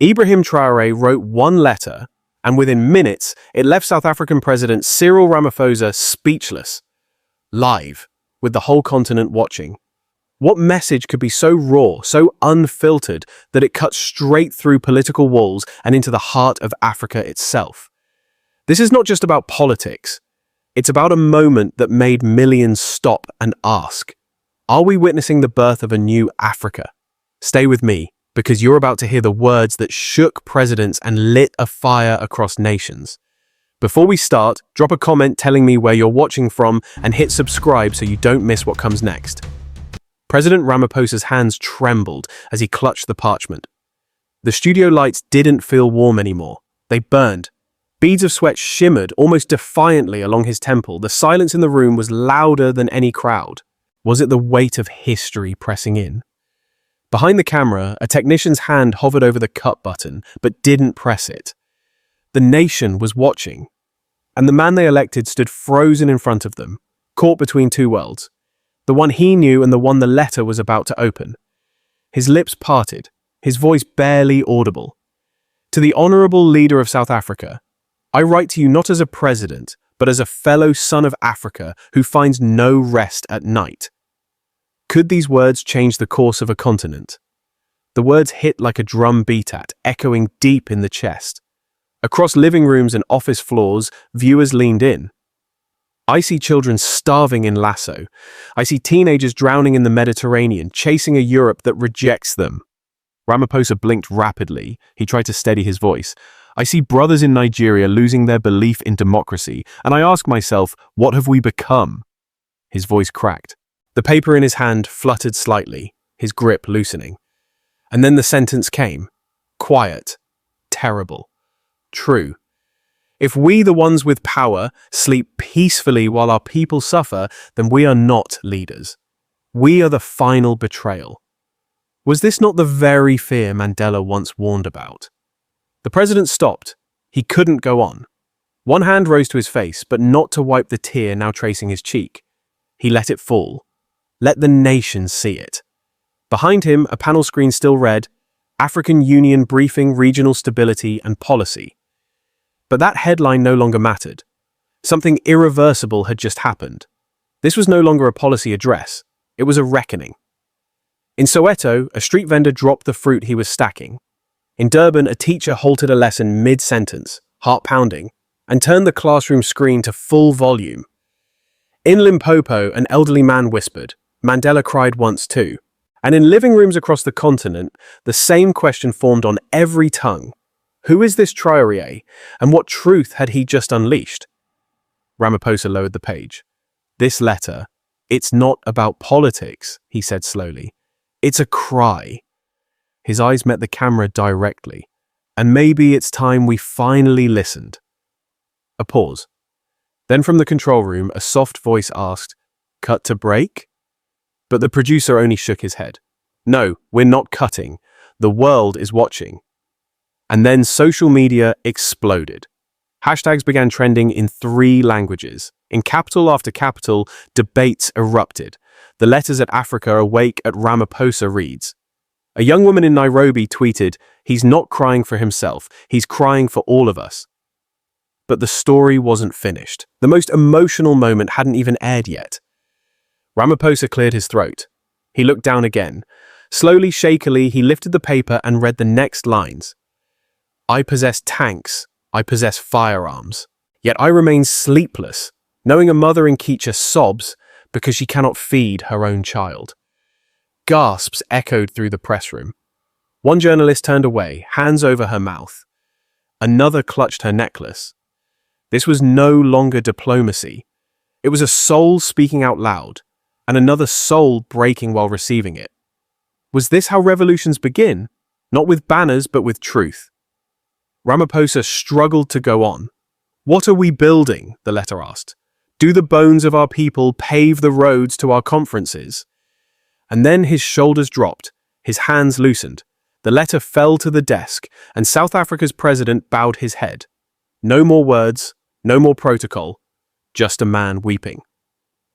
Ibrahim Traoré wrote one letter, and within minutes, it left South African President Cyril Ramaphosa speechless, live, with the whole continent watching. What message could be so raw, so unfiltered, that it cuts straight through political walls and into the heart of Africa itself? This is not just about politics. It's about a moment that made millions stop and ask, are we witnessing the birth of a new Africa? Stay with me, because you're about to hear the words that shook presidents and lit a fire across nations. Before we start, drop a comment telling me where you're watching from and hit subscribe so you don't miss what comes next. President Ramaphosa's hands trembled as he clutched the parchment. The studio lights didn't feel warm anymore. They burned. Beads of sweat shimmered almost defiantly along his temple. The silence in the room was louder than any crowd. Was it the weight of history pressing in? Behind the camera, a technician's hand hovered over the cut button, but didn't press it. The nation was watching, and the man they elected stood frozen in front of them, caught between two worlds. The one he knew and the one the letter was about to open. His lips parted, his voice barely audible. To the honorable leader of South Africa, I write to you not as a president, but as a fellow son of Africa who finds no rest at night. Could these words change the course of a continent? The words hit like a drum beat at, echoing deep in the chest. Across living rooms and office floors, viewers leaned in. I see children starving in Lasso. I see teenagers drowning in the Mediterranean, chasing a Europe that rejects them. Ramaphosa blinked rapidly. He tried to steady his voice. I see brothers in Nigeria losing their belief in democracy, and I ask myself, what have we become? His voice cracked. The paper in his hand fluttered slightly, his grip loosening. And then the sentence came. Quiet. Terrible. True. If we, the ones with power, sleep peacefully while our people suffer, then we are not leaders. We are the final betrayal. Was this not the very fear Mandela once warned about? The president stopped. He couldn't go on. One hand rose to his face, but not to wipe the tear now tracing his cheek. He let it fall. Let the nation see it. Behind him, a panel screen still read, African Union Briefing Regional Stability and Policy. But that headline no longer mattered. Something irreversible had just happened. This was no longer a policy address. It was a reckoning. In Soweto, a street vendor dropped the fruit he was stacking. In Durban, a teacher halted a lesson mid-sentence, heart-pounding, and turned the classroom screen to full volume. In Limpopo, an elderly man whispered. Mandela cried once too. And in living rooms across the continent, the same question formed on every tongue. Who is this Traoré, and what truth had he just unleashed? Ramaphosa lowered the page. This letter, it's not about politics, he said slowly. It's a cry. His eyes met the camera directly. And maybe it's time we finally listened. A pause. Then from the control room, a soft voice asked, Cut to break? But the producer only shook his head. No, we're not cutting. The world is watching. And then social media exploded. Hashtags began trending in 3 languages. In capital after capital, debates erupted. The letters at Africa awake at Ramaphosa reads. A young woman in Nairobi tweeted, He's not crying for himself, he's crying for all of us. But the story wasn't finished. The most emotional moment hadn't even aired yet. Ramaphosa cleared his throat. He looked down again. Slowly, shakily, he lifted the paper and read the next lines. I possess tanks. I possess firearms. Yet I remain sleepless, knowing a mother in Kicha sobs because she cannot feed her own child. Gasps echoed through the press room. One journalist turned away, hands over her mouth. Another clutched her necklace. This was no longer diplomacy. It was a soul speaking out loud, and another soul breaking while receiving it. Was this how revolutions begin? Not with banners, but with truth. Ramaphosa struggled to go on. What are we building? The letter asked. Do the bones of our people pave the roads to our conferences? And then his shoulders dropped, his hands loosened. The letter fell to the desk, and South Africa's president bowed his head. No more words, no more protocol, just a man weeping.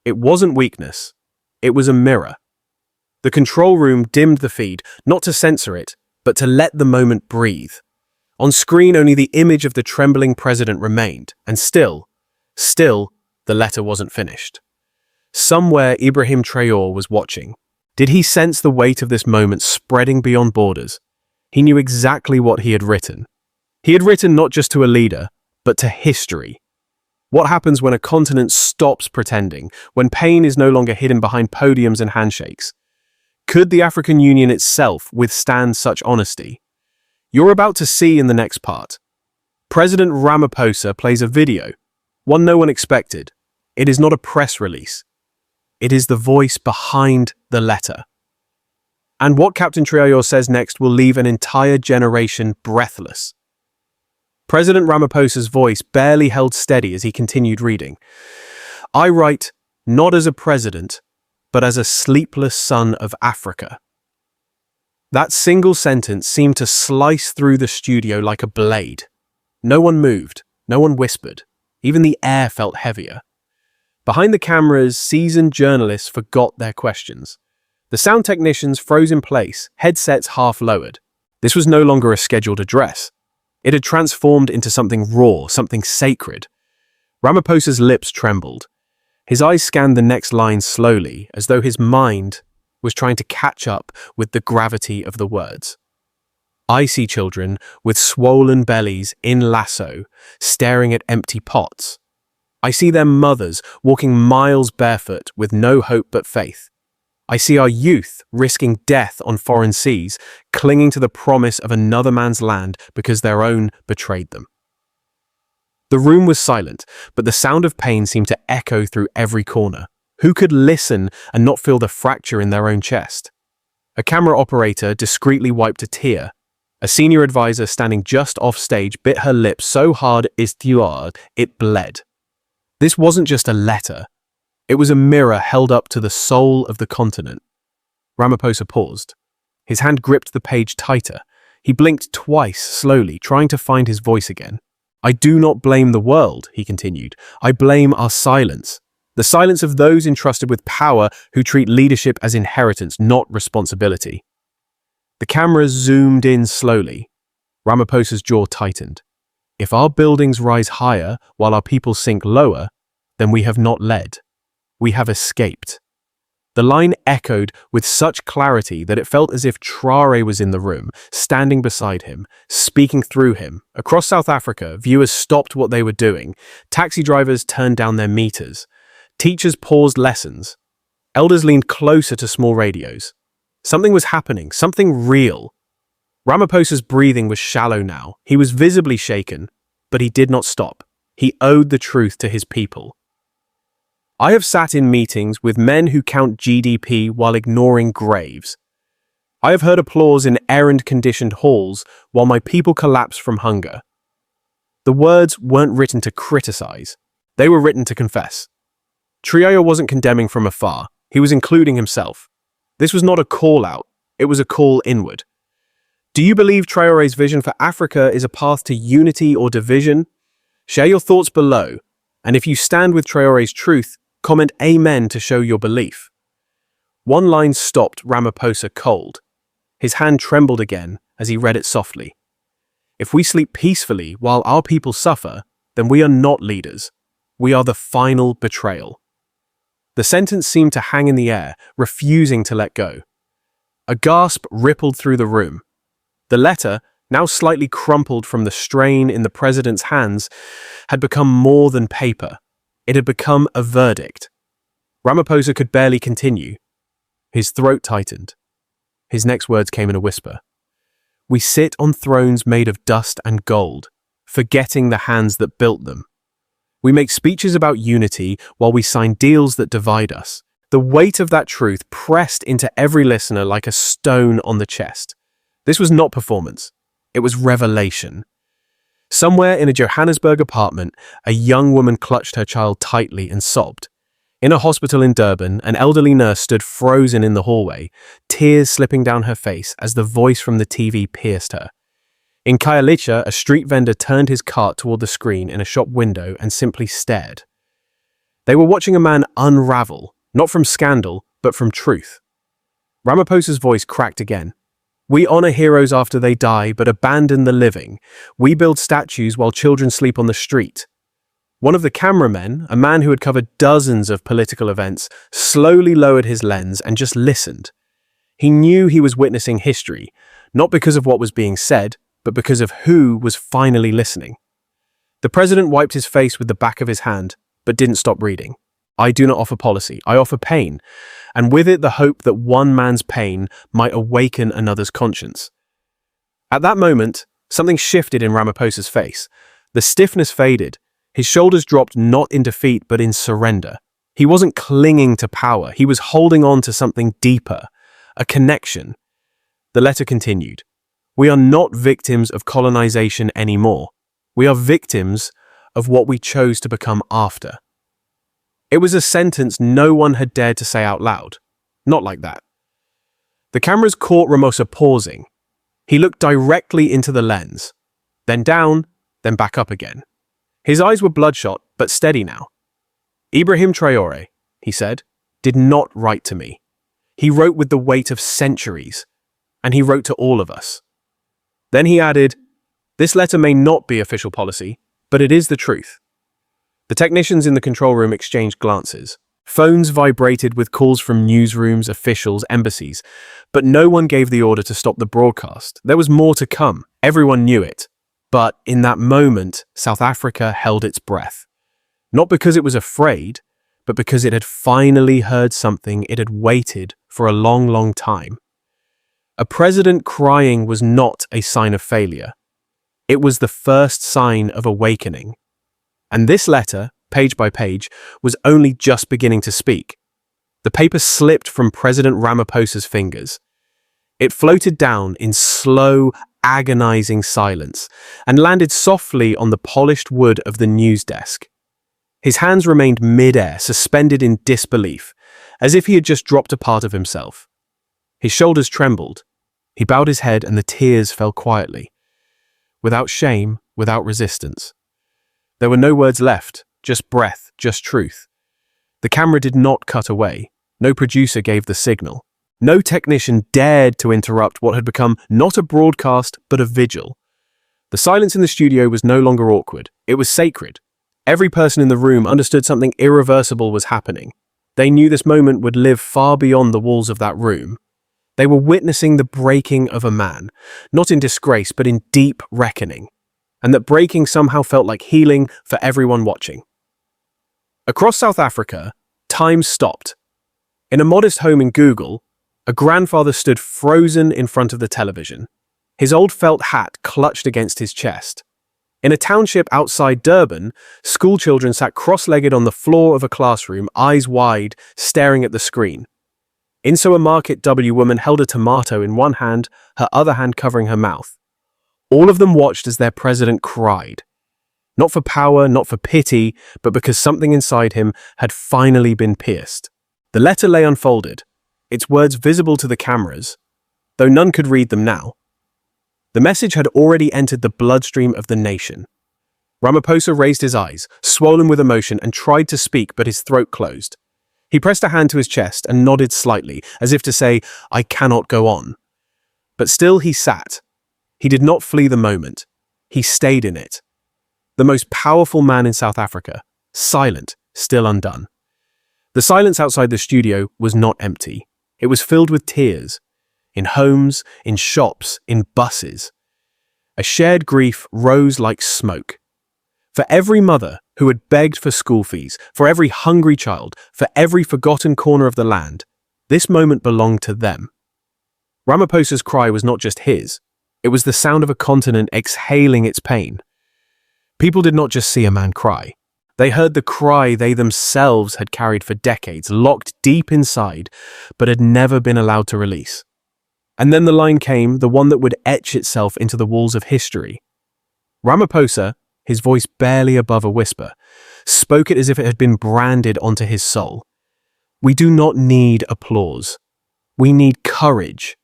It wasn't weakness. It was a mirror. The control room dimmed the feed, not to censor it, but to let the moment breathe. On screen, only the image of the trembling president remained, and still, the letter wasn't finished. Somewhere, Ibrahim Traoré was watching. Did he sense the weight of this moment spreading beyond borders? He knew exactly what he had written. He had written not just to a leader, but to history. What happens when a continent stops pretending, when pain is no longer hidden behind podiums and handshakes? Could the African Union itself withstand such honesty? You're about to see in the next part. President Ramaphosa plays a video, one no one expected. It is not a press release. It is the voice behind the letter. And what Captain Traoré says next will leave an entire generation breathless. President Ramaphosa's voice barely held steady as he continued reading. I write, not as a president, but as a sleepless son of Africa. That single sentence seemed to slice through the studio like a blade. No one moved, no one whispered. Even the air felt heavier. Behind the cameras, seasoned journalists forgot their questions. The sound technicians froze in place, headsets half lowered. This was no longer a scheduled address. It had transformed into something raw, something sacred. Ramaphosa's lips trembled. His eyes scanned the next line slowly, as though his mind was trying to catch up with the gravity of the words. I see children with swollen bellies in lasso, staring at empty pots. I see their mothers walking miles barefoot with no hope but faith. I see our youth risking death on foreign seas, clinging to the promise of another man's land because their own betrayed them. The room was silent, but the sound of pain seemed to echo through every corner. Who could listen and not feel the fracture in their own chest? A camera operator discreetly wiped a tear. A senior advisor standing just off stage bit her lip so hard it bled. This wasn't just a letter. It was a mirror held up to the soul of the continent. Ramaphosa paused. His hand gripped the page tighter. He blinked twice, slowly, trying to find his voice again. I do not blame the world, he continued. I blame our silence. The silence of those entrusted with power who treat leadership as inheritance, not responsibility. The camera zoomed in slowly. Ramaphosa's jaw tightened. If our buildings rise higher while our people sink lower, then we have not led. We have escaped. The line echoed with such clarity that it felt as if Traore was in the room, standing beside him, speaking through him. Across South Africa, viewers stopped what they were doing. Taxi drivers turned down their meters. Teachers paused lessons. Elders leaned closer to small radios. Something was happening, something real. Ramaphosa's breathing was shallow now. He was visibly shaken, but he did not stop. He owed the truth to his people. I have sat in meetings with men who count GDP while ignoring graves. I have heard applause in errand-conditioned halls while my people collapse from hunger. The words weren't written to criticize. They were written to confess. Traore wasn't condemning from afar. He was including himself. This was not a call-out. It was a call inward. Do you believe Traore's vision for Africa is a path to unity or division? Share your thoughts below. And if you stand with Traore's truth, comment Amen to show your belief. One line stopped Ramaphosa cold. His hand trembled again as he read it softly. If we sleep peacefully while our people suffer, then we are not leaders. We are the final betrayal. The sentence seemed to hang in the air, refusing to let go. A gasp rippled through the room. The letter, now slightly crumpled from the strain in the president's hands, had become more than paper. It had become a verdict. Ramaphosa could barely continue. His throat tightened. His next words came in a whisper. We sit on thrones made of dust and gold, forgetting the hands that built them. We make speeches about unity while we sign deals that divide us. The weight of that truth pressed into every listener like a stone on the chest. This was not performance. It was revelation. Somewhere in a Johannesburg apartment, a young woman clutched her child tightly and sobbed. In a hospital in Durban, an elderly nurse stood frozen in the hallway, tears slipping down her face as the voice from the TV pierced her. In Khayelitsha, a street vendor turned his cart toward the screen in a shop window and simply stared. They were watching a man unravel, not from scandal, but from truth. Ramaphosa's voice cracked again. We honor heroes after they die, but abandon the living. We build statues while children sleep on the street. One of the cameramen, a man who had covered dozens of political events, slowly lowered his lens and just listened. He knew he was witnessing history, not because of what was being said, but because of who was finally listening. The president wiped his face with the back of his hand, but didn't stop reading. I do not offer policy, I offer pain, and with it the hope that one man's pain might awaken another's conscience. At that moment, something shifted in Ramaphosa's face. The stiffness faded. His shoulders dropped not in defeat, but in surrender. He wasn't clinging to power, he was holding on to something deeper, a connection. The letter continued. We are not victims of colonization anymore. We are victims of what we chose to become after. It was a sentence no one had dared to say out loud. Not like that. The cameras caught Ramaphosa pausing. He looked directly into the lens, then down, then back up again. His eyes were bloodshot, but steady now. Ibrahim Traoré, he said, did not write to me. He wrote with the weight of centuries, and he wrote to all of us. Then he added, this letter may not be official policy, but it is the truth. The technicians in the control room exchanged glances. Phones vibrated with calls from newsrooms, officials, embassies, but no one gave the order to stop the broadcast. There was more to come. Everyone knew it. But in that moment, South Africa held its breath. Not because it was afraid, but because it had finally heard something it had waited for a long, long time. A president crying was not a sign of failure. It was the first sign of awakening. And this letter, page by page, was only just beginning to speak. The paper slipped from President Ramaphosa's fingers. It floated down in slow, agonizing silence and landed softly on the polished wood of the news desk. His hands remained mid-air, suspended in disbelief, as if he had just dropped a part of himself. His shoulders trembled. He bowed his head and the tears fell quietly. Without shame, without resistance. There were no words left, just breath, just truth. The camera did not cut away. No producer gave the signal. No technician dared to interrupt what had become not a broadcast, but a vigil. The silence in the studio was no longer awkward. It was sacred. Every person in the room understood something irreversible was happening. They knew this moment would live far beyond the walls of that room. They were witnessing the breaking of a man, not in disgrace, but in deep reckoning. And that breaking somehow felt like healing for everyone watching. Across South Africa, time stopped. In a modest home in Google, a grandfather stood frozen in front of the television, his old felt hat clutched against his chest. In a township outside Durban, schoolchildren sat cross-legged on the floor of a classroom, eyes wide, staring at the screen. Into a Market W woman held a tomato in one hand, her other hand covering her mouth. All of them watched as their president cried. Not for power, not for pity, but because something inside him had finally been pierced. The letter lay unfolded, its words visible to the cameras, though none could read them now. The message had already entered the bloodstream of the nation. Ramaphosa raised his eyes, swollen with emotion, and tried to speak, but his throat closed. He pressed a hand to his chest and nodded slightly, as if to say, I cannot go on. But still he sat. He did not flee the moment. He stayed in it. The most powerful man in South Africa, silent, still undone. The silence outside the studio was not empty. It was filled with tears. In homes, in shops, in buses. A shared grief rose like smoke. For every mother who had begged for school fees, for every hungry child, for every forgotten corner of the land, this moment belonged to them. Ramaphosa's cry was not just his. It was the sound of a continent exhaling its pain. People did not just see a man cry. They heard the cry they themselves had carried for decades, locked deep inside, but had never been allowed to release. And then the line came, the one that would etch itself into the walls of history. Ramaphosa, his voice barely above a whisper, spoke it as if it had been branded onto his soul. We do not need applause. We need courage.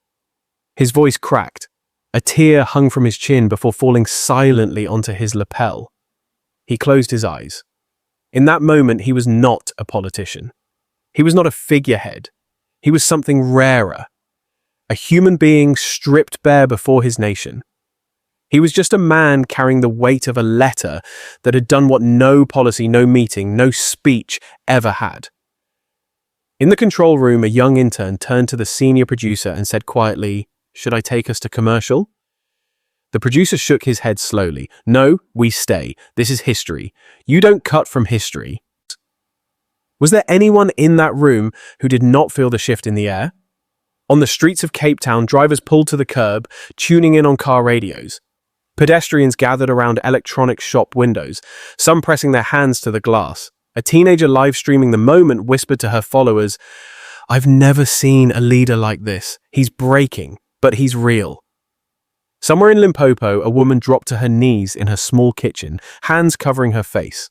His voice cracked. A tear hung from his chin before falling silently onto his lapel. He closed his eyes. In that moment, he was not a politician. He was not a figurehead. He was something rarer. a human being stripped bare before his nation. He was just a man carrying the weight of a letter that had done what no policy, no meeting, no speech ever had. In the control room, a young intern turned to the senior producer and said quietly, "Should I take us to commercial?" The producer shook his head slowly. "No, we stay. This is history. You don't cut from history." Was there anyone in that room who did not feel the shift in the air? On the streets of Cape Town, drivers pulled to the curb, tuning in on car radios. Pedestrians gathered around electronic shop windows, some pressing their hands to the glass. A teenager live streaming the moment whispered to her followers, "I've never seen a leader like this. He's breaking, but he's real." Somewhere in Limpopo, a woman dropped to her knees in her small kitchen, hands covering her face.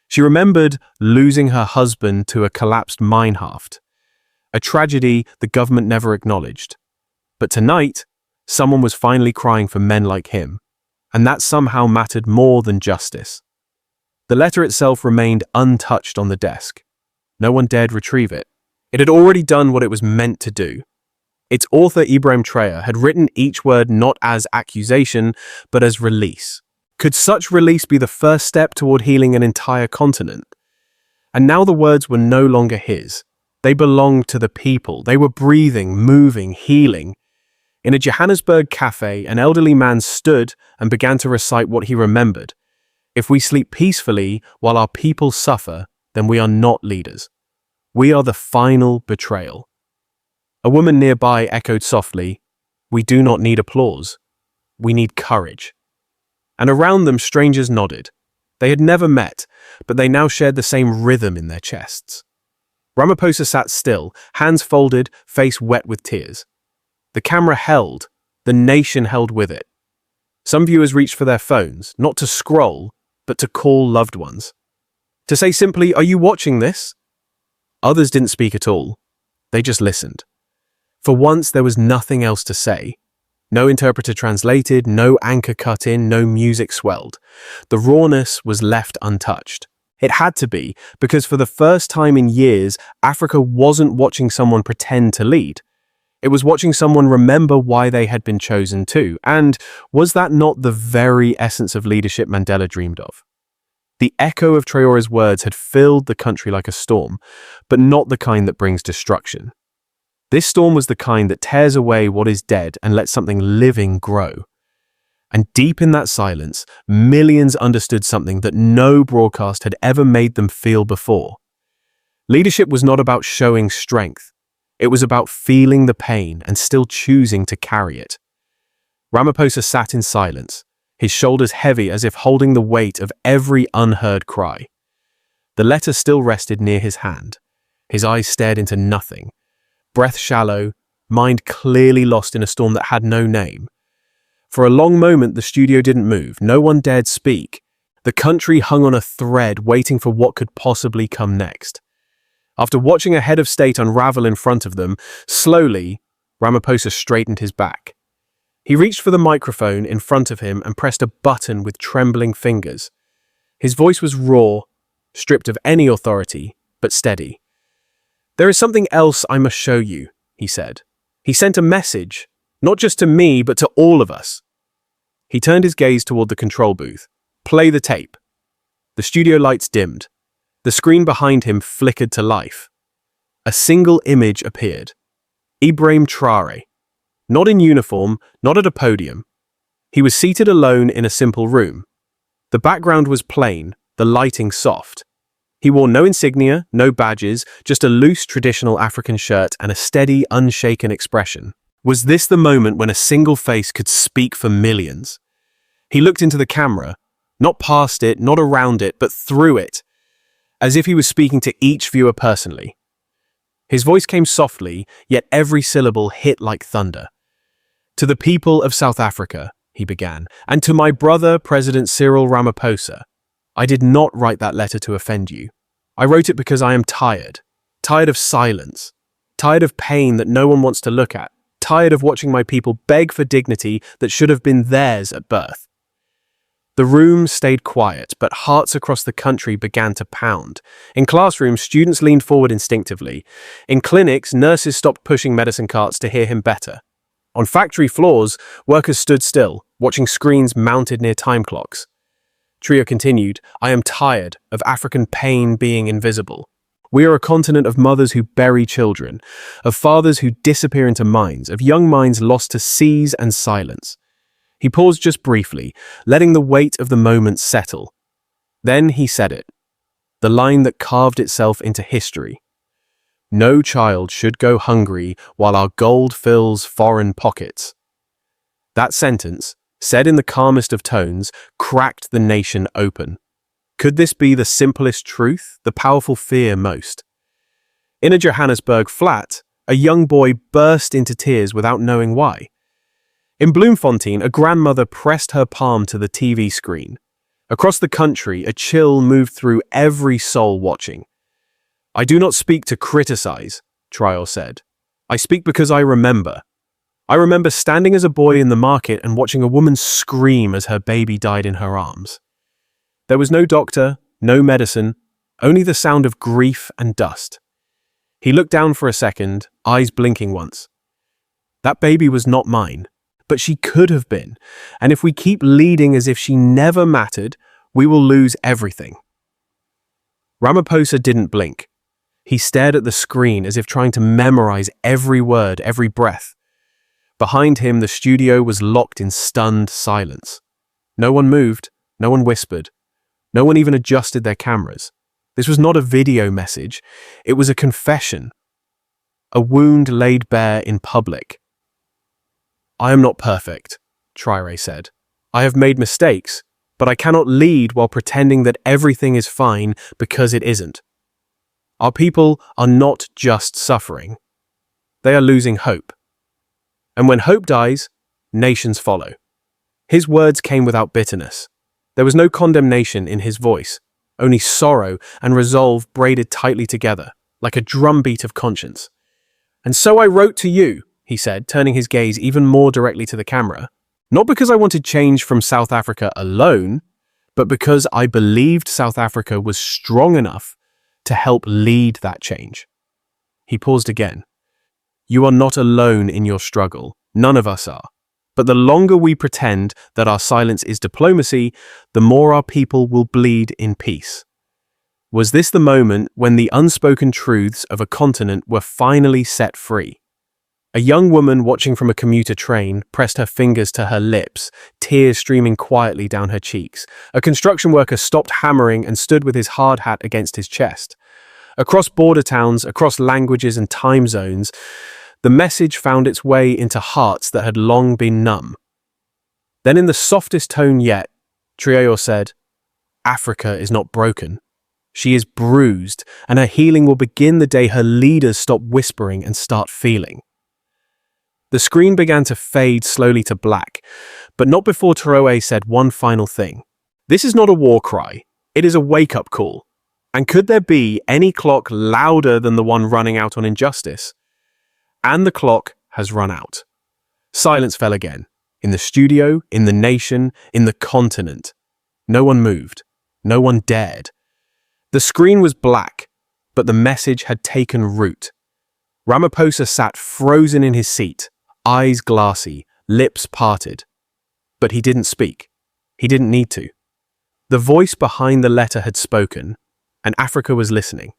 She remembered losing her husband to a collapsed mine shaft, a tragedy the government never acknowledged. But tonight, someone was finally crying for men like him, and that somehow mattered more than justice. The letter itself remained untouched on the desk. No one dared retrieve it. It had already done what it was meant to do. Its author, Ibrahim Traoré, had written each word not as accusation, but as release. Could such release be the first step toward healing an entire continent? And now the words were no longer his. They belonged to the people. They were breathing, moving, healing. In a Johannesburg cafe, an elderly man stood and began to recite what he remembered. "If we sleep peacefully while our people suffer, then we are not leaders. We are the final betrayal." A woman nearby echoed softly, "We do not need applause. We need courage." And around them, strangers nodded. They had never met, but they now shared the same rhythm in their chests. Ramaphosa sat still, hands folded, face wet with tears. The camera held, the nation held with it. Some viewers reached for their phones, not to scroll, but to call loved ones. To say simply, "Are you watching this?" Others didn't speak at all. They just listened. For once, there was nothing else to say. No interpreter translated, no anchor cut in, no music swelled. The rawness was left untouched. It had to be, because for the first time in years, Africa wasn't watching someone pretend to lead. It was watching someone remember why they had been chosen too. And was that not the very essence of leadership Mandela dreamed of? The echo of Traoré's words had filled the country like a storm, but not the kind that brings destruction. This storm was the kind that tears away what is dead and lets something living grow. And deep in that silence, millions understood something that no broadcast had ever made them feel before. Leadership was not about showing strength. It was about feeling the pain and still choosing to carry it. Ramaphosa sat in silence, his shoulders heavy as if holding the weight of every unheard cry. The letter still rested near his hand. His eyes stared into nothing. Breath shallow, mind clearly lost in a storm that had no name. For a long moment, the studio didn't move. No one dared speak. The country hung on a thread, waiting for what could possibly come next. After watching a head of state unravel in front of them, slowly, Ramaphosa straightened his back. He reached for the microphone in front of him and pressed a button with trembling fingers. His voice was raw, stripped of any authority, but steady. "There is something else I must show you," he said. He sent a message, not just to me, but to all of us. He turned his gaze toward the control booth. "Play the tape." The studio lights dimmed. The screen behind him flickered to life. A single image appeared. Ibrahim Traoré. Not in uniform, not at a podium. He was seated alone in a simple room. The background was plain, the lighting soft. He wore no insignia, no badges, just a loose traditional African shirt and a steady, unshaken expression. Was this the moment when a single face could speak for millions? He looked into the camera, not past it, not around it, but through it, as if he was speaking to each viewer personally. His voice came softly, yet every syllable hit like thunder. "To the people of South Africa," he began, "and to my brother, President Cyril Ramaphosa, I did not write that letter to offend you. I wrote it because I am tired. Tired of silence. Tired of pain that no one wants to look at. Tired of watching my people beg for dignity that should have been theirs at birth." The room stayed quiet, but hearts across the country began to pound. In classrooms, students leaned forward instinctively. In clinics, nurses stopped pushing medicine carts to hear him better. On factory floors, workers stood still, watching screens mounted near time clocks. Trio continued, "I am tired of African pain being invisible. We are a continent of mothers who bury children, of fathers who disappear into mines, of young minds lost to seas and silence." He paused just briefly, letting the weight of the moment settle. Then he said it, the line that carved itself into history. "No child should go hungry while our gold fills foreign pockets." That sentence, said in the calmest of tones, cracked the nation open. Could this be the simplest truth, the powerful fear most? In a Johannesburg flat, a young boy burst into tears without knowing why. In Bloemfontein, a grandmother pressed her palm to the TV screen. Across the country, a chill moved through every soul watching. "I do not speak to criticize," Traore said. "I speak because I remember. I remember standing as a boy in the market and watching a woman scream as her baby died in her arms. There was no doctor, no medicine, only the sound of grief and dust." He looked down for a second, eyes blinking once. "That baby was not mine. But she could have been, and if we keep leading as if she never mattered, we will lose everything." Ramaphosa didn't blink. He stared at the screen as if trying to memorize every word, every breath. Behind him, the studio was locked in stunned silence. No one moved, no one whispered, no one even adjusted their cameras. This was not a video message, it was a confession. A wound laid bare in public. "I am not perfect," Traore said. "I have made mistakes, but I cannot lead while pretending that everything is fine because it isn't. Our people are not just suffering. They are losing hope. And when hope dies, nations follow." His words came without bitterness. There was no condemnation in his voice, only sorrow and resolve braided tightly together, like a drumbeat of conscience. "And so I wrote to you," he said, turning his gaze even more directly to the camera, "not because I wanted change from South Africa alone, but because I believed South Africa was strong enough to help lead that change." He paused again. "You are not alone in your struggle. None of us are. But the longer we pretend that our silence is diplomacy, the more our people will bleed in peace." Was this the moment when the unspoken truths of a continent were finally set free? A young woman watching from a commuter train pressed her fingers to her lips, tears streaming quietly down her cheeks. A construction worker stopped hammering and stood with his hard hat against his chest. Across border towns, across languages and time zones, the message found its way into hearts that had long been numb. Then in the softest tone yet, Traore said, "Africa is not broken. She is bruised, and her healing will begin the day her leaders stop whispering and start feeling." The screen began to fade slowly to black, but not before Traore said one final thing. "This is not a war cry. It is a wake-up call. And could there be any clock louder than the one running out on injustice? And the clock has run out." Silence fell again. In the studio, in the nation, in the continent. No one moved. No one dared. The screen was black, but the message had taken root. Ramaphosa sat frozen in his seat, eyes glassy, lips parted. But he didn't speak. He didn't need to. The voice behind the letter had spoken, and Africa was listening.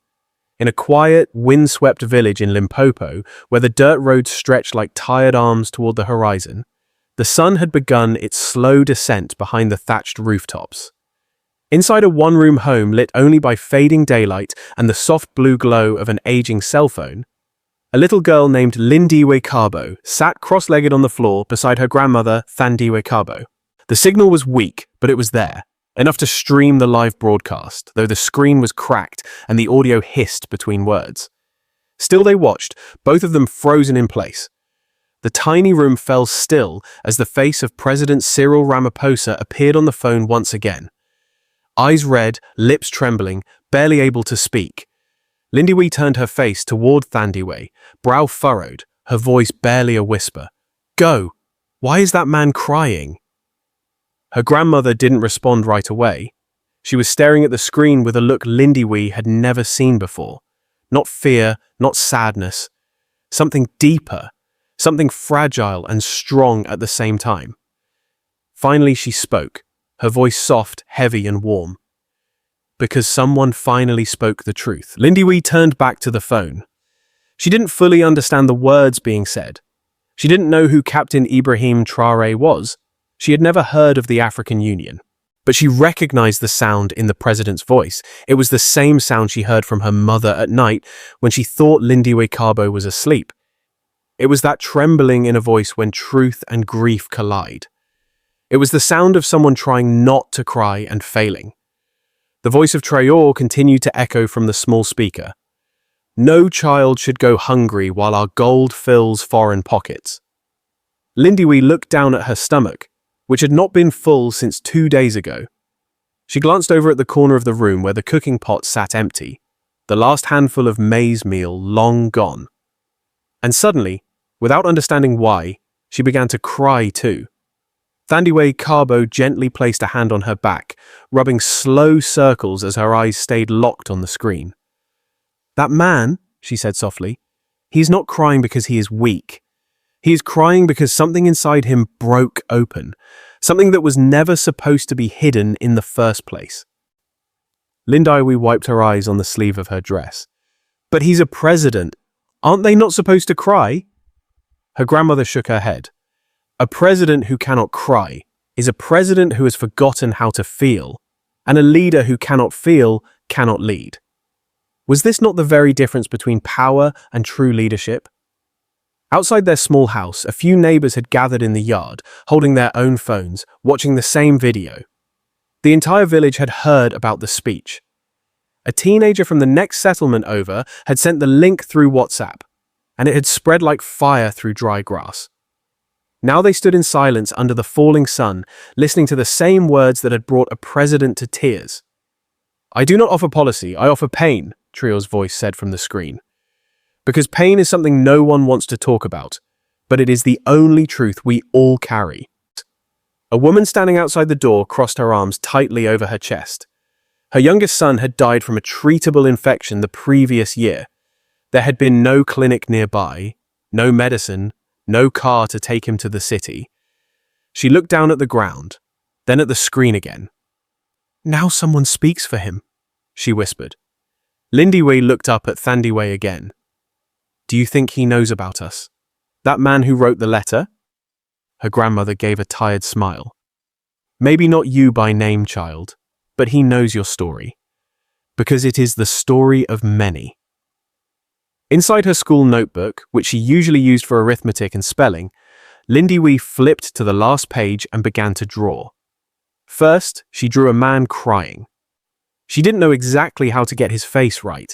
In a quiet, windswept village in Limpopo, where the dirt roads stretched like tired arms toward the horizon, the sun had begun its slow descent behind the thatched rooftops. Inside a one-room home lit only by fading daylight and the soft blue glow of an aging cell phone, a little girl named Lindiwe Kabo sat cross-legged on the floor beside her grandmother, Thandiwe Kabo. The signal was weak, but it was there, enough to stream the live broadcast, though the screen was cracked and the audio hissed between words. Still they watched, both of them frozen in place. The tiny room fell still as the face of President Cyril Ramaphosa appeared on the phone once again. Eyes red, lips trembling, barely able to speak. Lindiwe turned her face toward Thandiwe, brow furrowed, her voice barely a whisper. "Go! Why is that man crying?" Her grandmother didn't respond right away. She was staring at the screen with a look Lindiwe had never seen before. Not fear, not sadness. Something deeper, something fragile and strong at the same time. Finally she spoke, her voice soft, heavy and warm. Because someone finally spoke the truth. Lindiwe turned back to the phone. She didn't fully understand the words being said. She didn't know who Captain Ibrahim Traoré was. She had never heard of the African Union. But she recognized the sound in the president's voice. It was the same sound she heard from her mother at night when she thought Lindiwe Kabo was asleep. It was that trembling in a voice when truth and grief collide. It was the sound of someone trying not to cry and failing. The voice of Traore continued to echo from the small speaker. No child should go hungry while our gold fills foreign pockets. Lindiwe looked down at her stomach, which had not been full since 2 days ago. She glanced over at the corner of the room where the cooking pot sat empty, the last handful of maize meal long gone. And suddenly, without understanding why, she began to cry too. Thandiwe Kabo gently placed a hand on her back, rubbing slow circles as her eyes stayed locked on the screen. That man, she said softly, he's not crying because he is weak. He is crying because something inside him broke open, something that was never supposed to be hidden in the first place. Lindiwe wiped her eyes on the sleeve of her dress. But he's a president. Aren't they not supposed to cry? Her grandmother shook her head. A president who cannot cry is a president who has forgotten how to feel, and a leader who cannot feel cannot lead. Was this not the very difference between power and true leadership? Outside their small house, a few neighbors had gathered in the yard, holding their own phones, watching the same video. The entire village had heard about the speech. A teenager from the next settlement over had sent the link through WhatsApp, and it had spread like fire through dry grass. Now they stood in silence under the falling sun, listening to the same words that had brought a president to tears. I do not offer policy, I offer pain, Traore's voice said from the screen. Because pain is something no one wants to talk about, but it is the only truth we all carry. A woman standing outside the door crossed her arms tightly over her chest. Her youngest son had died from a treatable infection the previous year. There had been no clinic nearby, no medicine, no car to take him to the city. She looked down at the ground, then at the screen again. Now someone speaks for him, she whispered. Lindiwe looked up at Thandiwe again. Do you think he knows about us? That man who wrote the letter? Her grandmother gave a tired smile. Maybe not you by name, child, but he knows your story. Because it is the story of many. Inside her school notebook, which she usually used for arithmetic and spelling, Lindiwe flipped to the last page and began to draw. First, she drew a man crying. She didn't know exactly how to get his face right,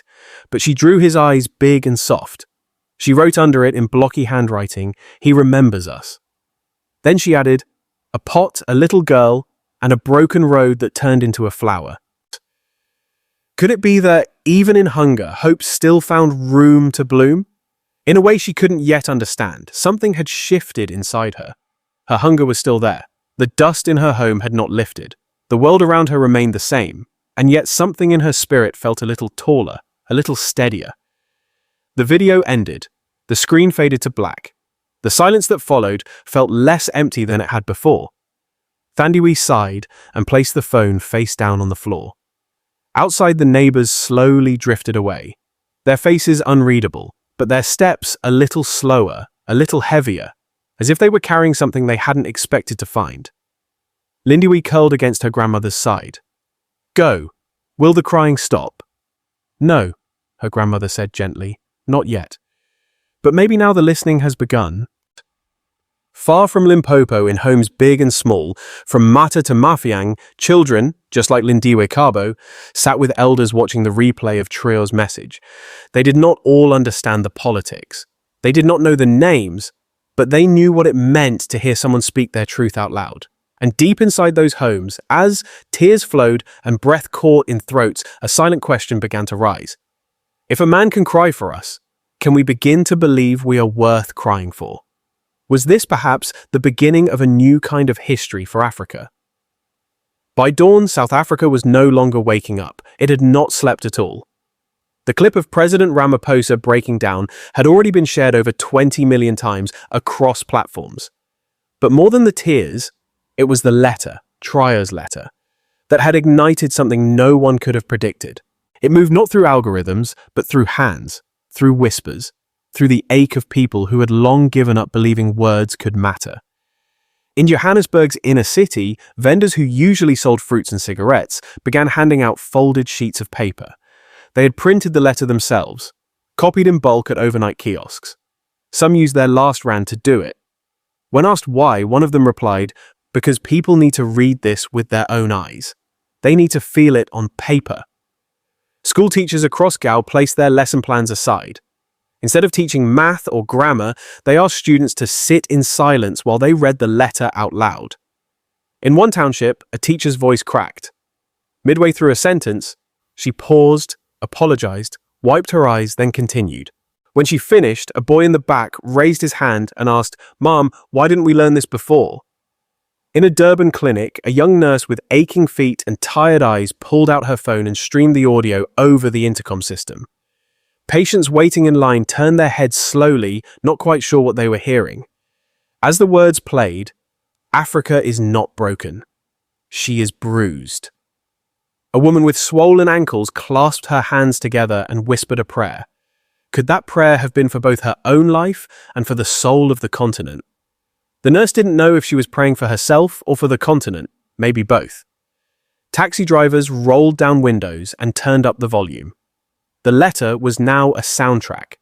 but she drew his eyes big and soft. She wrote under it in blocky handwriting, "He remembers us." Then she added, "A pot, a little girl, and a broken road that turned into a flower." Could it be that, even in hunger, hope still found room to bloom? In a way she couldn't yet understand, something had shifted inside her. Her hunger was still there. The dust in her home had not lifted. The world around her remained the same, and yet something in her spirit felt a little taller, a little steadier. The video ended. The screen faded to black. The silence that followed felt less empty than it had before. Thandiwe sighed and placed the phone face down on the floor. Outside, the neighbors slowly drifted away, their faces unreadable, but their steps a little slower, a little heavier, as if they were carrying something they hadn't expected to find. Lindiwe curled against her grandmother's side. "Go. Will the crying stop?" "No," her grandmother said gently. "Not yet. But maybe now the listening has begun." Far from Limpopo, in homes big and small, from Mata to Mafiang, children, just like Lindiwe Kabo, sat with elders watching the replay of Traore's message. They did not all understand the politics. They did not know the names, but they knew what it meant to hear someone speak their truth out loud. And deep inside those homes, as tears flowed and breath caught in throats, a silent question began to rise. If a man can cry for us, can we begin to believe we are worth crying for? Was this perhaps the beginning of a new kind of history for Africa? By dawn, South Africa was no longer waking up. It had not slept at all. The clip of President Ramaphosa breaking down had already been shared over 20 million times across platforms. But more than the tears, it was the letter, Traore's letter, that had ignited something no one could have predicted. It moved not through algorithms, but through hands, through whispers, through the ache of people who had long given up believing words could matter. In Johannesburg's inner city, vendors who usually sold fruits and cigarettes began handing out folded sheets of paper. They had printed the letter themselves, copied in bulk at overnight kiosks. Some used their last rand to do it. When asked why, one of them replied, "Because people need to read this with their own eyes. They need to feel it on paper." School teachers across Gao placed their lesson plans aside. Instead of teaching math or grammar, they asked students to sit in silence while they read the letter out loud. In one township, a teacher's voice cracked. Midway through a sentence, she paused, apologized, wiped her eyes, then continued. When she finished, a boy in the back raised his hand and asked, "Mom, why didn't we learn this before?" In a Durban clinic, a young nurse with aching feet and tired eyes pulled out her phone and streamed the audio over the intercom system. Patients waiting in line turned their heads slowly, not quite sure what they were hearing. As the words played, "Africa is not broken. She is bruised." A woman with swollen ankles clasped her hands together and whispered a prayer. Could that prayer have been for both her own life and for the soul of the continent? The nurse didn't know if she was praying for herself or for the continent, maybe both. Taxi drivers rolled down windows and turned up the volume. The letter was now a soundtrack.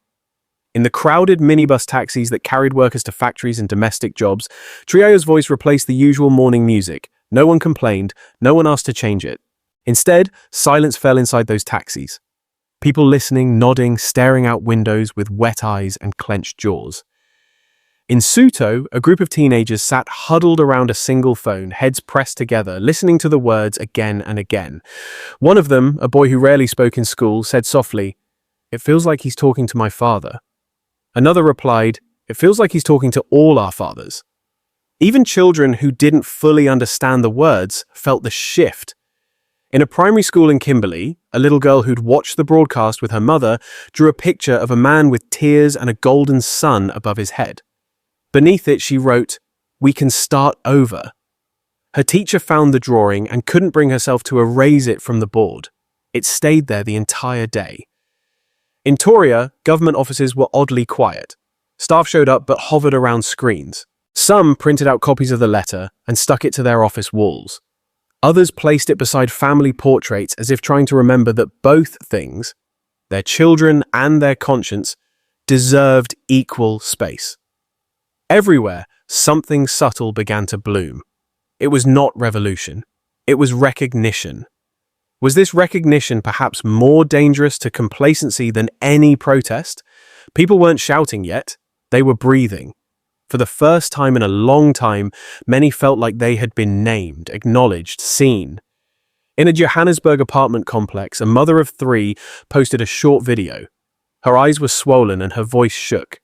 In the crowded minibus taxis that carried workers to factories and domestic jobs, Traore's voice replaced the usual morning music. No one complained, no one asked to change it. Instead, silence fell inside those taxis. People listening, nodding, staring out windows with wet eyes and clenched jaws. In Soweto, a group of teenagers sat huddled around a single phone, heads pressed together, listening to the words again and again. One of them, a boy who rarely spoke in school, said softly, "It feels like he's talking to my father." Another replied, "It feels like he's talking to all our fathers." Even children who didn't fully understand the words felt the shift. In a primary school in Kimberley, a little girl who'd watched the broadcast with her mother drew a picture of a man with tears and a golden sun above his head. Beneath it, she wrote, "We can start over." Her teacher found the drawing and couldn't bring herself to erase it from the board. It stayed there the entire day. In Toria, government offices were oddly quiet. Staff showed up but hovered around screens. Some printed out copies of the letter and stuck it to their office walls. Others placed it beside family portraits as if trying to remember that both things, their children and their conscience, deserved equal space. Everywhere, something subtle began to bloom. It was not revolution. It was recognition. Was this recognition perhaps more dangerous to complacency than any protest? People weren't shouting yet. They were breathing. For the first time in a long time, many felt like they had been named, acknowledged, seen. In a Johannesburg apartment complex, a mother of 3 posted a short video. Her eyes were swollen and her voice shook.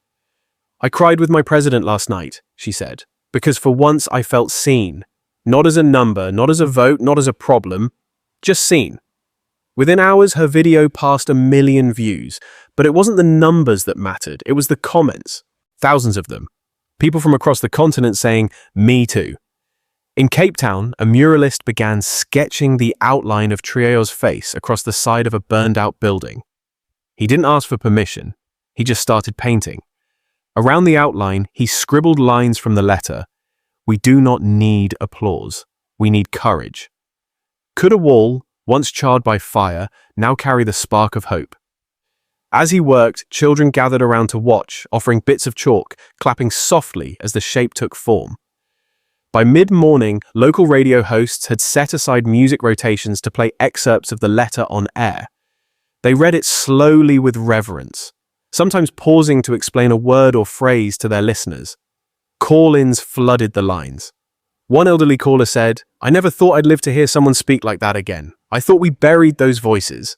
"I cried with my president last night," she said, "because for once I felt seen. Not as a number, not as a vote, not as a problem, just seen." Within hours, her video passed 1 million views, but it wasn't the numbers that mattered, it was the comments. Thousands of them. People from across the continent saying, "Me too." In Cape Town, a muralist began sketching the outline of Traore's face across the side of a burned-out building. He didn't ask for permission. He just started painting. Around the outline, he scribbled lines from the letter. "We do not need applause. We need courage." Could a wall, once charred by fire, now carry the spark of hope? As he worked, children gathered around to watch, offering bits of chalk, clapping softly as the shape took form. By mid-morning, local radio hosts had set aside music rotations to play excerpts of the letter on air. They read it slowly with reverence, sometimes pausing to explain a word or phrase to their listeners. Call-ins flooded the lines. One elderly caller said, "I never thought I'd live to hear someone speak like that again. I thought we buried those voices."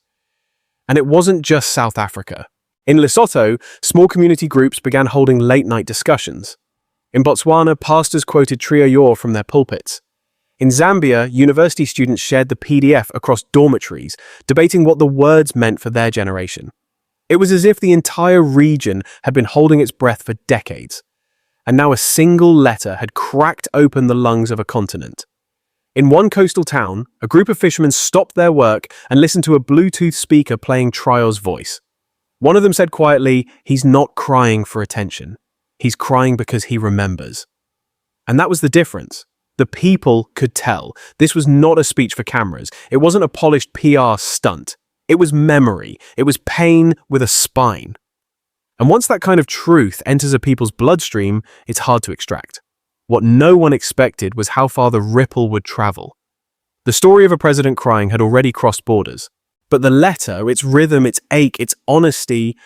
And it wasn't just South Africa. In Lesotho, small community groups began holding late-night discussions. In Botswana, pastors quoted Traore from their pulpits. In Zambia, university students shared the PDF across dormitories, debating what the words meant for their generation. It was as if the entire region had been holding its breath for decades, and now a single letter had cracked open the lungs of a continent. In one coastal town, a group of fishermen stopped their work and listened to a Bluetooth speaker playing Traore's voice. One of them said quietly, "He's not crying for attention. He's crying because he remembers." And that was the difference. The people could tell. This was not a speech for cameras. It wasn't a polished PR stunt. It was memory. It was pain with a spine. And once that kind of truth enters a people's bloodstream, it's hard to extract. What no one expected was how far the ripple would travel. The story of a president crying had already crossed borders. But the letter, its rhythm, its ache, its honesty,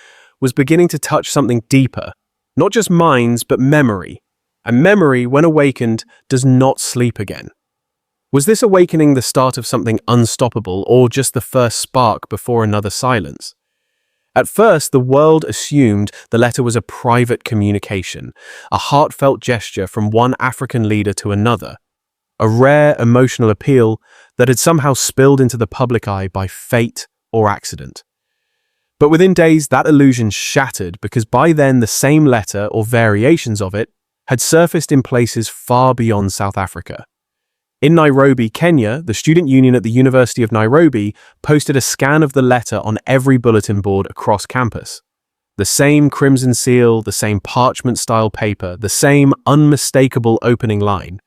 was beginning to touch something deeper. Not just minds, but memory. And memory, when awakened, does not sleep again. Was this awakening the start of something unstoppable, or just the first spark before another silence? At first, the world assumed the letter was a private communication, a heartfelt gesture from one African leader to another, a rare emotional appeal that had somehow spilled into the public eye by fate or accident. But within days, that illusion shattered because by then the same letter, or variations of it, had surfaced in places far beyond South Africa. In Nairobi, Kenya, the student union at the University of Nairobi posted a scan of the letter on every bulletin board across campus. The same crimson seal, the same parchment-style paper, the same unmistakable opening line.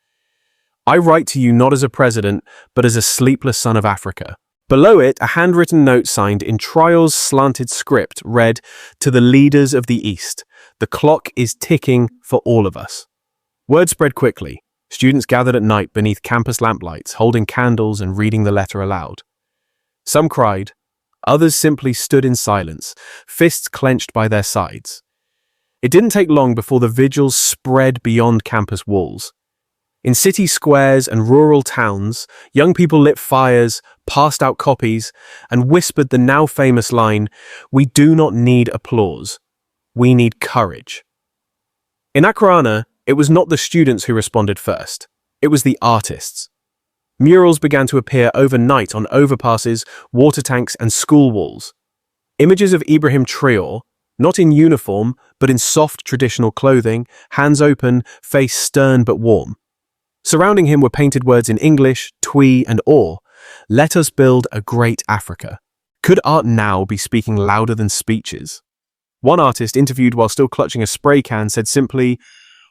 "I write to you not as a president, but as a sleepless son of Africa." Below it, a handwritten note signed in Traore's slanted script read, "To the leaders of the East, the clock is ticking for all of us." Word spread quickly. Students gathered at night beneath campus lamplights, holding candles and reading the letter aloud. Some cried. Others simply stood in silence, fists clenched by their sides. It didn't take long before the vigils spread beyond campus walls. In city squares and rural towns, young people lit fires, passed out copies, and whispered the now famous line, "We do not need applause. We need courage." In Accra, it was not the students who responded first. It was the artists. Murals began to appear overnight on overpasses, water tanks, and school walls. Images of Ibrahim Traoré, not in uniform, but in soft traditional clothing, hands open, face stern but warm. Surrounding him were painted words in English, Twi, and Or. "Let us build a great Africa." Could art now be speaking louder than speeches? One artist, interviewed while still clutching a spray can, said simply,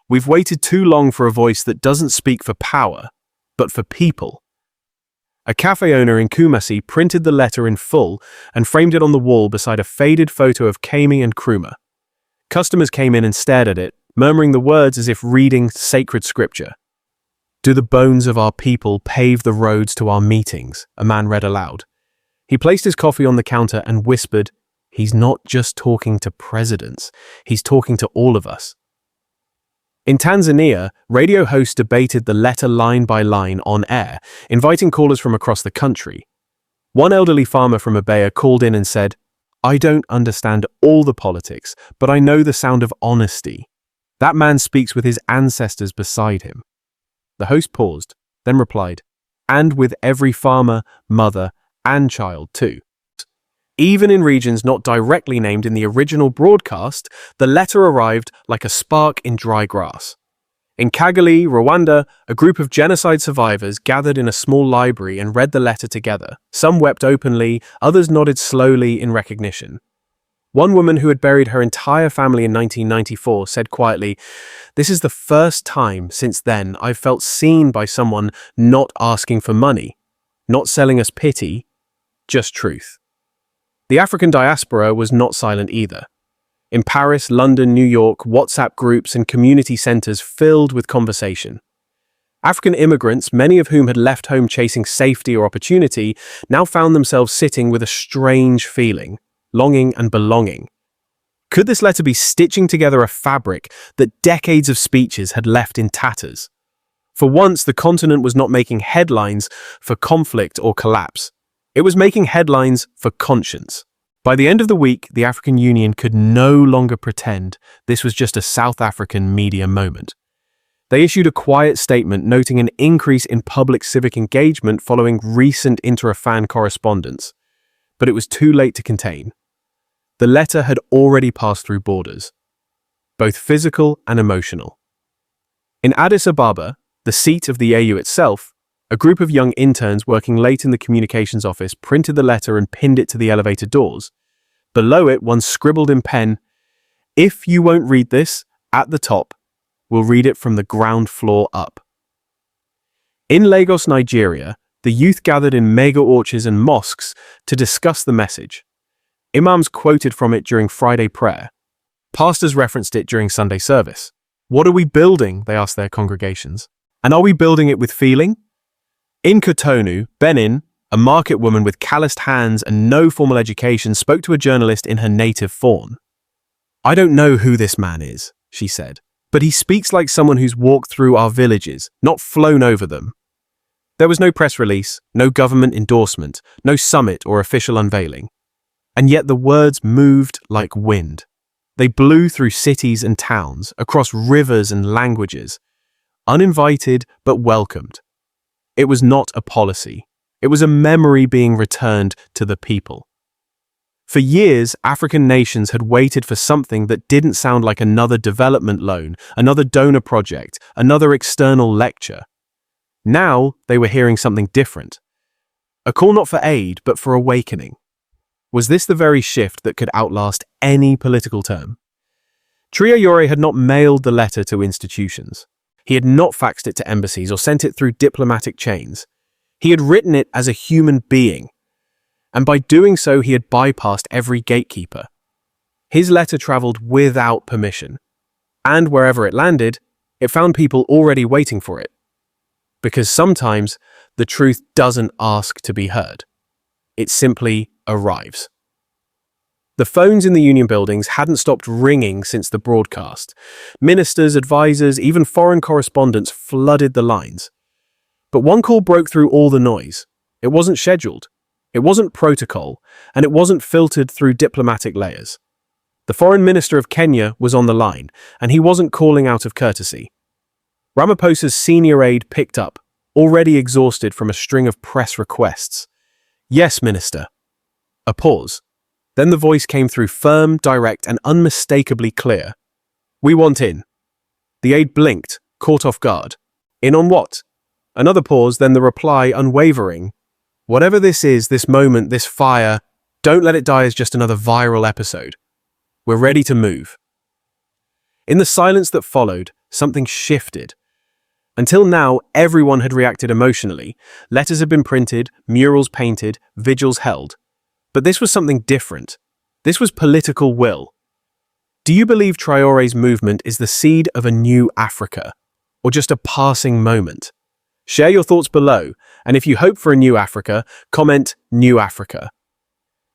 "We've waited too long for a voice that doesn't speak for power, but for people." A cafe owner in Kumasi printed the letter in full and framed it on the wall beside a faded photo of Kami and Nkrumah. Customers came in and stared at it, murmuring the words as if reading sacred scripture. "Do the bones of our people pave the roads to our meetings?" a man read aloud. He placed his coffee on the counter and whispered, "He's not just talking to presidents, he's talking to all of us." In Tanzania, radio hosts debated the letter line by line on air, inviting callers from across the country. One elderly farmer from Abaya called in and said, "I don't understand all the politics, but I know the sound of honesty. That man speaks with his ancestors beside him." The host paused, then replied, "And with every farmer, mother, and child too." Even in regions not directly named in the original broadcast, the letter arrived like a spark in dry grass. In Kigali, Rwanda, a group of genocide survivors gathered in a small library and read the letter together. Some wept openly, others nodded slowly in recognition. One woman who had buried her entire family in 1994 said quietly, "This is the first time since then I've felt seen by someone not asking for money, not selling us pity, just truth." The African diaspora was not silent either. In Paris, London, New York, WhatsApp groups and community centers filled with conversation. African immigrants, many of whom had left home chasing safety or opportunity, now found themselves sitting with a strange feeling, longing and belonging. Could this letter be stitching together a fabric that decades of speeches had left in tatters? For once, the continent was not making headlines for conflict or collapse. It was making headlines for conscience. By the end of the week, the African Union could no longer pretend this was just a South African media moment. They issued a quiet statement noting an increase in public civic engagement following recent inter-Afan correspondence, but it was too late to contain. The letter had already passed through borders, both physical and emotional. In Addis Ababa, the seat of the AU itself, a group of young interns working late in the communications office printed the letter and pinned it to the elevator doors. Below it, one scribbled in pen, "If you won't read this, at the top, we'll read it from the ground floor up." In Lagos, Nigeria, the youth gathered in mega orchards and mosques to discuss the message. Imams quoted from it during Friday prayer. Pastors referenced it during Sunday service. "What are we building?" they asked their congregations. "And are we building it with feeling?" In Cotonou, Benin, a market woman with calloused hands and no formal education spoke to a journalist in her native Fawn. "I don't know who this man is," she said, "but he speaks like someone who's walked through our villages, not flown over them." There was no press release, no government endorsement, no summit or official unveiling. And yet the words moved like wind. They blew through cities and towns, across rivers and languages, uninvited but welcomed. It was not a policy. It was a memory being returned to the people. For years, African nations had waited for something that didn't sound like another development loan, another donor project, another external lecture. Now, they were hearing something different. A call not for aid, but for awakening. Was this the very shift that could outlast any political term? Traoré had not mailed the letter to institutions. He had not faxed it to embassies or sent it through diplomatic chains. He had written it as a human being, and by doing so he had bypassed every gatekeeper. His letter traveled without permission, and wherever it landed, it found people already waiting for it. Because sometimes the truth doesn't ask to be heard. It simply arrives. The phones in the union buildings hadn't stopped ringing since the broadcast. Ministers, advisors, even foreign correspondents flooded the lines. But one call broke through all the noise. It wasn't scheduled, it wasn't protocol, and it wasn't filtered through diplomatic layers. The foreign minister of Kenya was on the line, and he wasn't calling out of courtesy. Ramaphosa's senior aide picked up, already exhausted from a string of press requests. "Yes, Minister." A pause. Then the voice came through firm, direct, and unmistakably clear. "We want in." The aide blinked, caught off guard. "In on what?" Another pause, then the reply, unwavering. "Whatever this is, this moment, this fire, don't let it die as just another viral episode. We're ready to move." In the silence that followed, something shifted. Until now, everyone had reacted emotionally. Letters had been printed, murals painted, vigils held. But this was something different. This was political will. Do you believe Traoré's movement is the seed of a new Africa, or just a passing moment? Share your thoughts below, and if you hope for a new Africa, comment New Africa.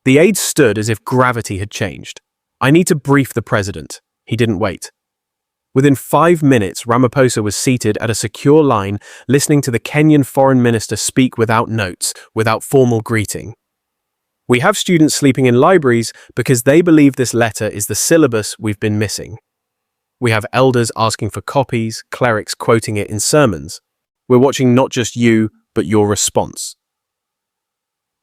The aide stood as if gravity had changed. "I need to brief the president." He didn't wait. Within 5 minutes, Ramaphosa was seated at a secure line, listening to the Kenyan foreign minister speak without notes, without formal greeting. "We have students sleeping in libraries because they believe this letter is the syllabus we've been missing. We have elders asking for copies, clerics quoting it in sermons. We're watching not just you, but your response."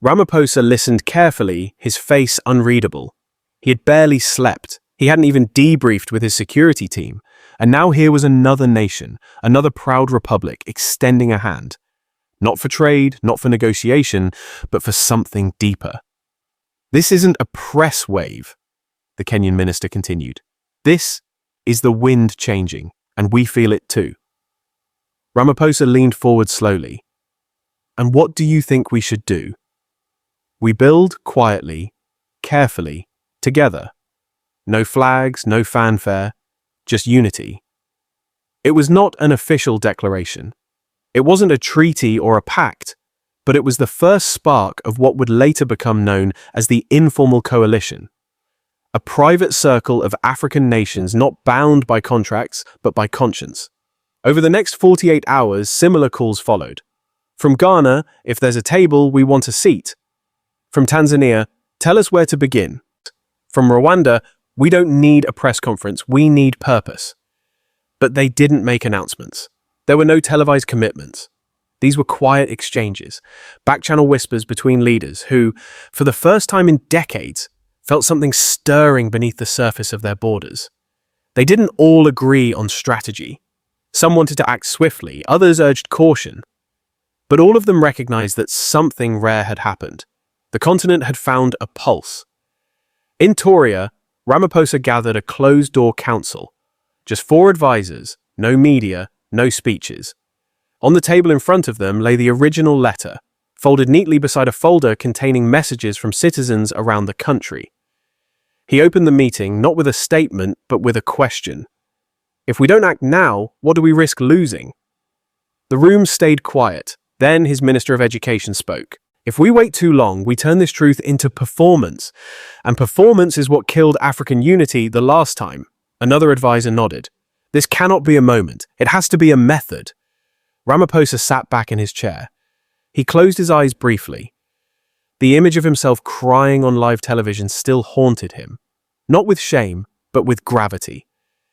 Ramaphosa listened carefully, his face unreadable. He had barely slept. He hadn't even debriefed with his security team. And now here was another nation, another proud republic, extending a hand. Not for trade, not for negotiation, but for something deeper. "This isn't a press wave," the Kenyan minister continued. "This is the wind changing, and we feel it too." Ramaphosa leaned forward slowly. "And what do you think we should do?" "We build quietly, carefully, together. No flags, no fanfare, just unity." It was not an official declaration. It wasn't a treaty or a pact, but it was the first spark of what would later become known as the informal coalition. A private circle of African nations not bound by contracts, but by conscience. Over the next 48 hours, similar calls followed. From Ghana, "If there's a table, we want a seat." From Tanzania, "Tell us where to begin." From Rwanda, "We don't need a press conference, we need purpose." But they didn't make announcements. There were no televised commitments. These were quiet exchanges, back-channel whispers between leaders who, for the first time in decades, felt something stirring beneath the surface of their borders. They didn't all agree on strategy. Some wanted to act swiftly, others urged caution. But all of them recognized that something rare had happened. The continent had found a pulse. In Traoré, Ramaphosa gathered a closed-door council. Just 4 advisors, no media, no speeches. On the table in front of them lay the original letter, folded neatly beside a folder containing messages from citizens around the country. He opened the meeting not with a statement, but with a question. If we don't act now, what do we risk losing? The room stayed quiet. Then his Minister of Education spoke. If we wait too long, we turn this truth into performance. And performance is what killed African unity the last time. Another advisor nodded. This cannot be a moment. It has to be a method. Ramaphosa sat back in his chair. He closed his eyes briefly. The image of himself crying on live television still haunted him. Not with shame, but with gravity.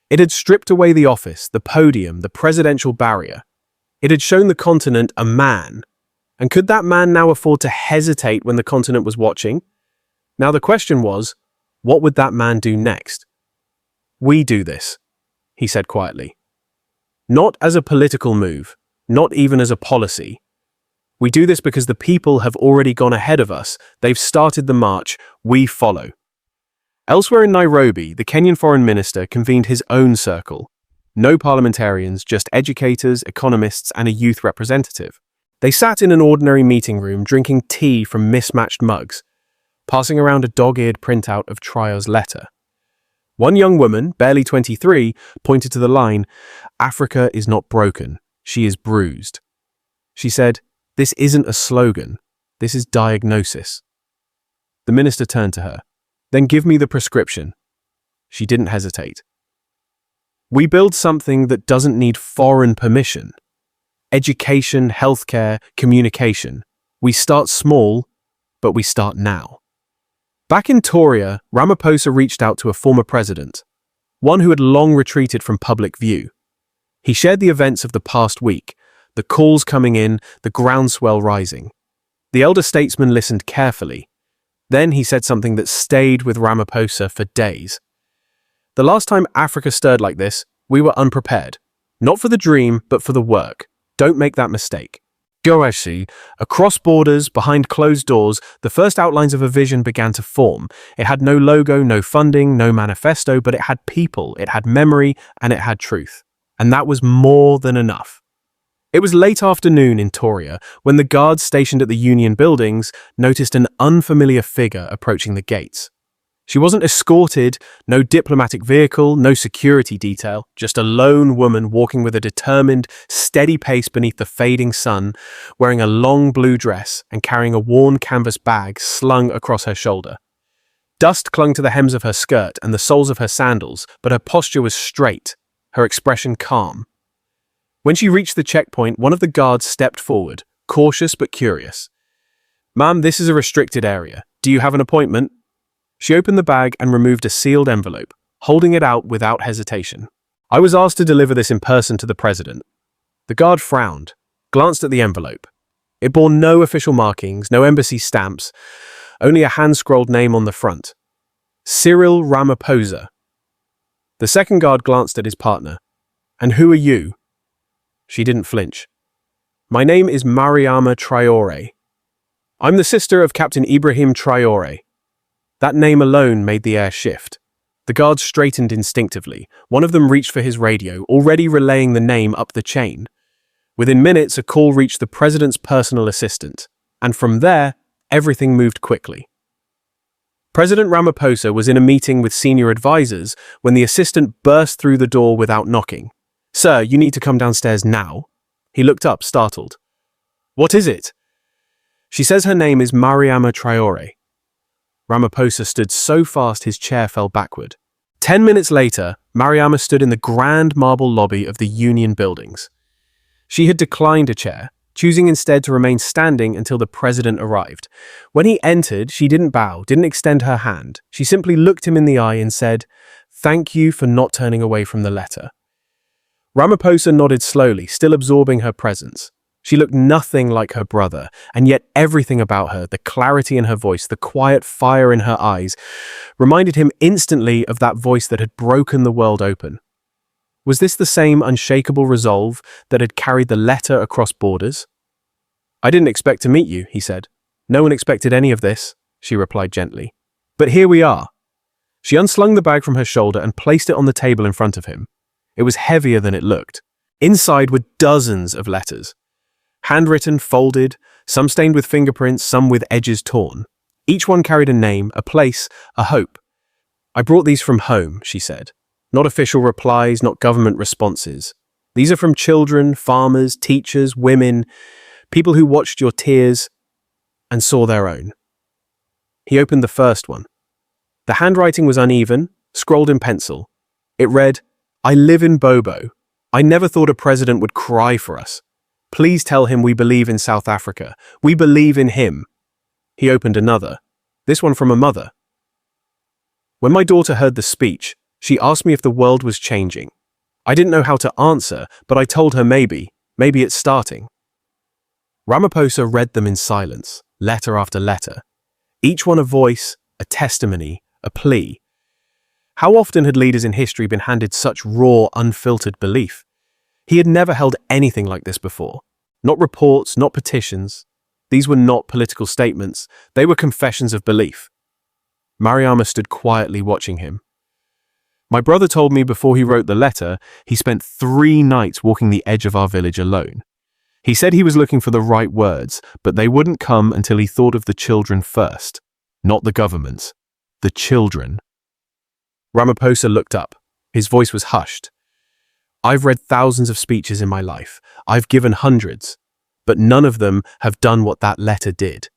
It had stripped away the office, the podium, the presidential barrier. It had shown the continent a man. And could that man now afford to hesitate when the continent was watching? Now the question was, what would that man do next? We do this, he said quietly. Not as a political move, not even as a policy. We do this because the people have already gone ahead of us. They've started the march. We follow. Elsewhere in Nairobi, the Kenyan foreign minister convened his own circle. No parliamentarians, just educators, economists, and a youth representative. They sat in an ordinary meeting room drinking tea from mismatched mugs, passing around a dog-eared printout of Traoré's letter. One young woman, barely 23, pointed to the line, "Africa is not broken, she is bruised." She said, "This isn't a slogan, this is diagnosis." The minister turned to her. "Then give me the prescription." She didn't hesitate. We build something that doesn't need foreign permission. Education, healthcare, communication. We start small, but we start now. Back in Traoré, Ramaphosa reached out to a former president, one who had long retreated from public view. He shared the events of the past week, the calls coming in, the groundswell rising. The elder statesman listened carefully. Then he said something that stayed with Ramaphosa for days. The last time Africa stirred like this, we were unprepared. Not for the dream, but for the work. Don't make that mistake. Across borders, behind closed doors, the first outlines of a vision began to form. It had no logo, no funding, no manifesto, but it had people, it had memory, and it had truth. And that was more than enough. It was late afternoon in Traoré when the guards stationed at the union buildings noticed an unfamiliar figure approaching the gates. She wasn't escorted, no diplomatic vehicle, no security detail, just a lone woman walking with a determined, steady pace beneath the fading sun, wearing a long blue dress and carrying a worn canvas bag slung across her shoulder. Dust clung to the hems of her skirt and the soles of her sandals, but her posture was straight, her expression calm. When she reached the checkpoint, one of the guards stepped forward, cautious but curious. "Ma'am, this is a restricted area. Do you have an appointment?" She opened the bag and removed a sealed envelope, holding it out without hesitation. "I was asked to deliver this in person to the president." The guard frowned, glanced at the envelope. It bore no official markings, no embassy stamps, only a hand-scrolled name on the front. Cyril Ramaphosa. The second guard glanced at his partner. "And who are you?" She didn't flinch. "My name is Mariama Traoré. I'm the sister of Captain Ibrahim Traoré." That name alone made the air shift. The guards straightened instinctively. One of them reached for his radio, already relaying the name up the chain. Within minutes, a call reached the president's personal assistant, and from there, everything moved quickly. President Ramaphosa was in a meeting with senior advisors when the assistant burst through the door without knocking. "Sir, you need to come downstairs now." He looked up, startled. "What is it?" "She says her name is Mariama Traoré." Ramaphosa stood so fast his chair fell backward. 10 minutes later, Mariama stood in the grand marble lobby of the union buildings. She had declined a chair, choosing instead to remain standing until the president arrived. When he entered, she didn't bow, didn't extend her hand. She simply looked him in the eye and said, "Thank you for not turning away from the letter." Ramaphosa nodded slowly, still absorbing her presence. She looked nothing like her brother, and yet everything about her, the clarity in her voice, the quiet fire in her eyes, reminded him instantly of that voice that had broken the world open. Was this the same unshakable resolve that had carried the letter across borders? "I didn't expect to meet you," he said. "No one expected any of this," she replied gently. "But here we are." She unslung the bag from her shoulder and placed it on the table in front of him. It was heavier than it looked. Inside were dozens of letters. Handwritten, folded, some stained with fingerprints, some with edges torn. Each one carried a name, a place, a hope. "I brought these from home," she said. "Not official replies, not government responses. These are from children, farmers, teachers, women, people who watched your tears and saw their own." He opened the first one. The handwriting was uneven, scrolled in pencil. It read, "I live in Bobo. I never thought a president would cry for us. Please tell him we believe in South Africa. We believe in him." He opened another, this one from a mother. "When my daughter heard the speech, she asked me if the world was changing. I didn't know how to answer, but I told her maybe it's starting." Ramaphosa read them in silence, letter after letter. Each one a voice, a testimony, a plea. How often had leaders in history been handed such raw, unfiltered belief? He had never held anything like this before. Not reports, not petitions. These were not political statements. They were confessions of belief. Mariama stood quietly watching him. "My brother told me before he wrote the letter, he spent 3 nights walking the edge of our village alone. He said he was looking for the right words, but they wouldn't come until he thought of the children first. Not the governments. The children." Ramaphosa looked up. His voice was hushed. "I've read thousands of speeches in my life. I've given hundreds. But none of them have done what that letter did."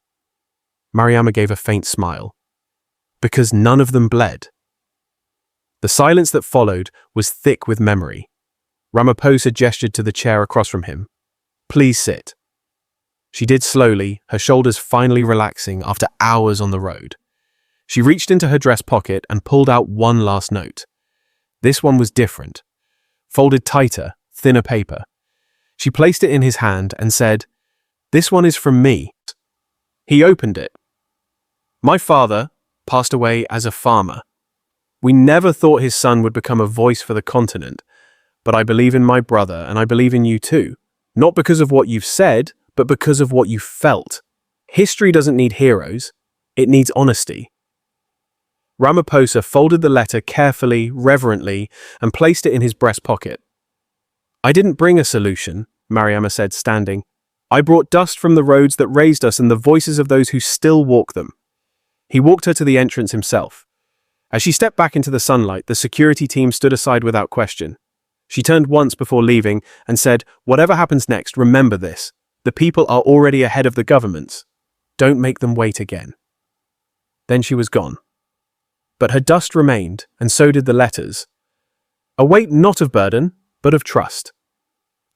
Mariama gave a faint smile. "Because none of them bled." The silence that followed was thick with memory. Ramaphosa gestured to the chair across from him. "Please sit." She did slowly, her shoulders finally relaxing after hours on the road. She reached into her dress pocket and pulled out one last note. This one was different. Folded tighter, thinner paper. She placed it in his hand and said, "This one is from me." He opened it. "My father passed away as a farmer. We never thought his son would become a voice for the continent, but I believe in my brother and I believe in you too. Not because of what you've said, but because of what you felt. History doesn't need heroes, it needs honesty." Ramaphosa folded the letter carefully, reverently, and placed it in his breast pocket. "I didn't bring a solution," Mariama said, standing. "I brought dust from the roads that raised us and the voices of those who still walk them." He walked her to the entrance himself. As she stepped back into the sunlight, the security team stood aside without question. She turned once before leaving and said, "Whatever happens next, remember this. The people are already ahead of the governments. Don't make them wait again." Then she was gone. But her dust remained, and so did the letters. A weight not of burden, but of trust.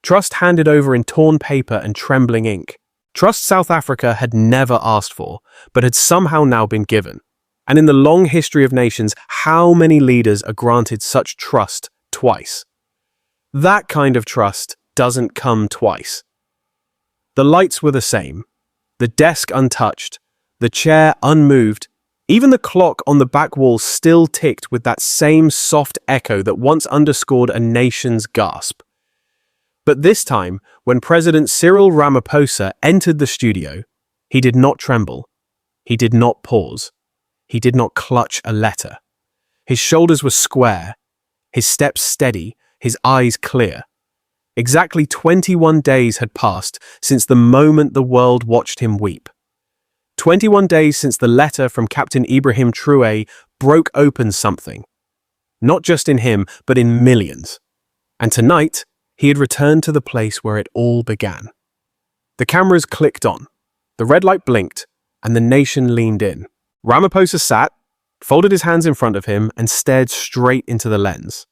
Trust handed over in torn paper and trembling ink. Trust South Africa had never asked for, but had somehow now been given. And in the long history of nations, how many leaders are granted such trust twice? That kind of trust doesn't come twice. The lights were the same, the desk untouched, the chair unmoved. Even the clock on the back wall still ticked with that same soft echo that once underscored a nation's gasp. But this time, when President Cyril Ramaphosa entered the studio, he did not tremble. He did not pause. He did not clutch a letter. His shoulders were square, his steps steady, his eyes clear. Exactly 21 days had passed since the moment the world watched him weep. 21 days since the letter from Captain Ibrahim Traoré broke open something. Not just in him, but in millions. And tonight, he had returned to the place where it all began. The cameras clicked on, the red light blinked, and the nation leaned in. Ramaphosa sat, folded his hands in front of him, and stared straight into the lens.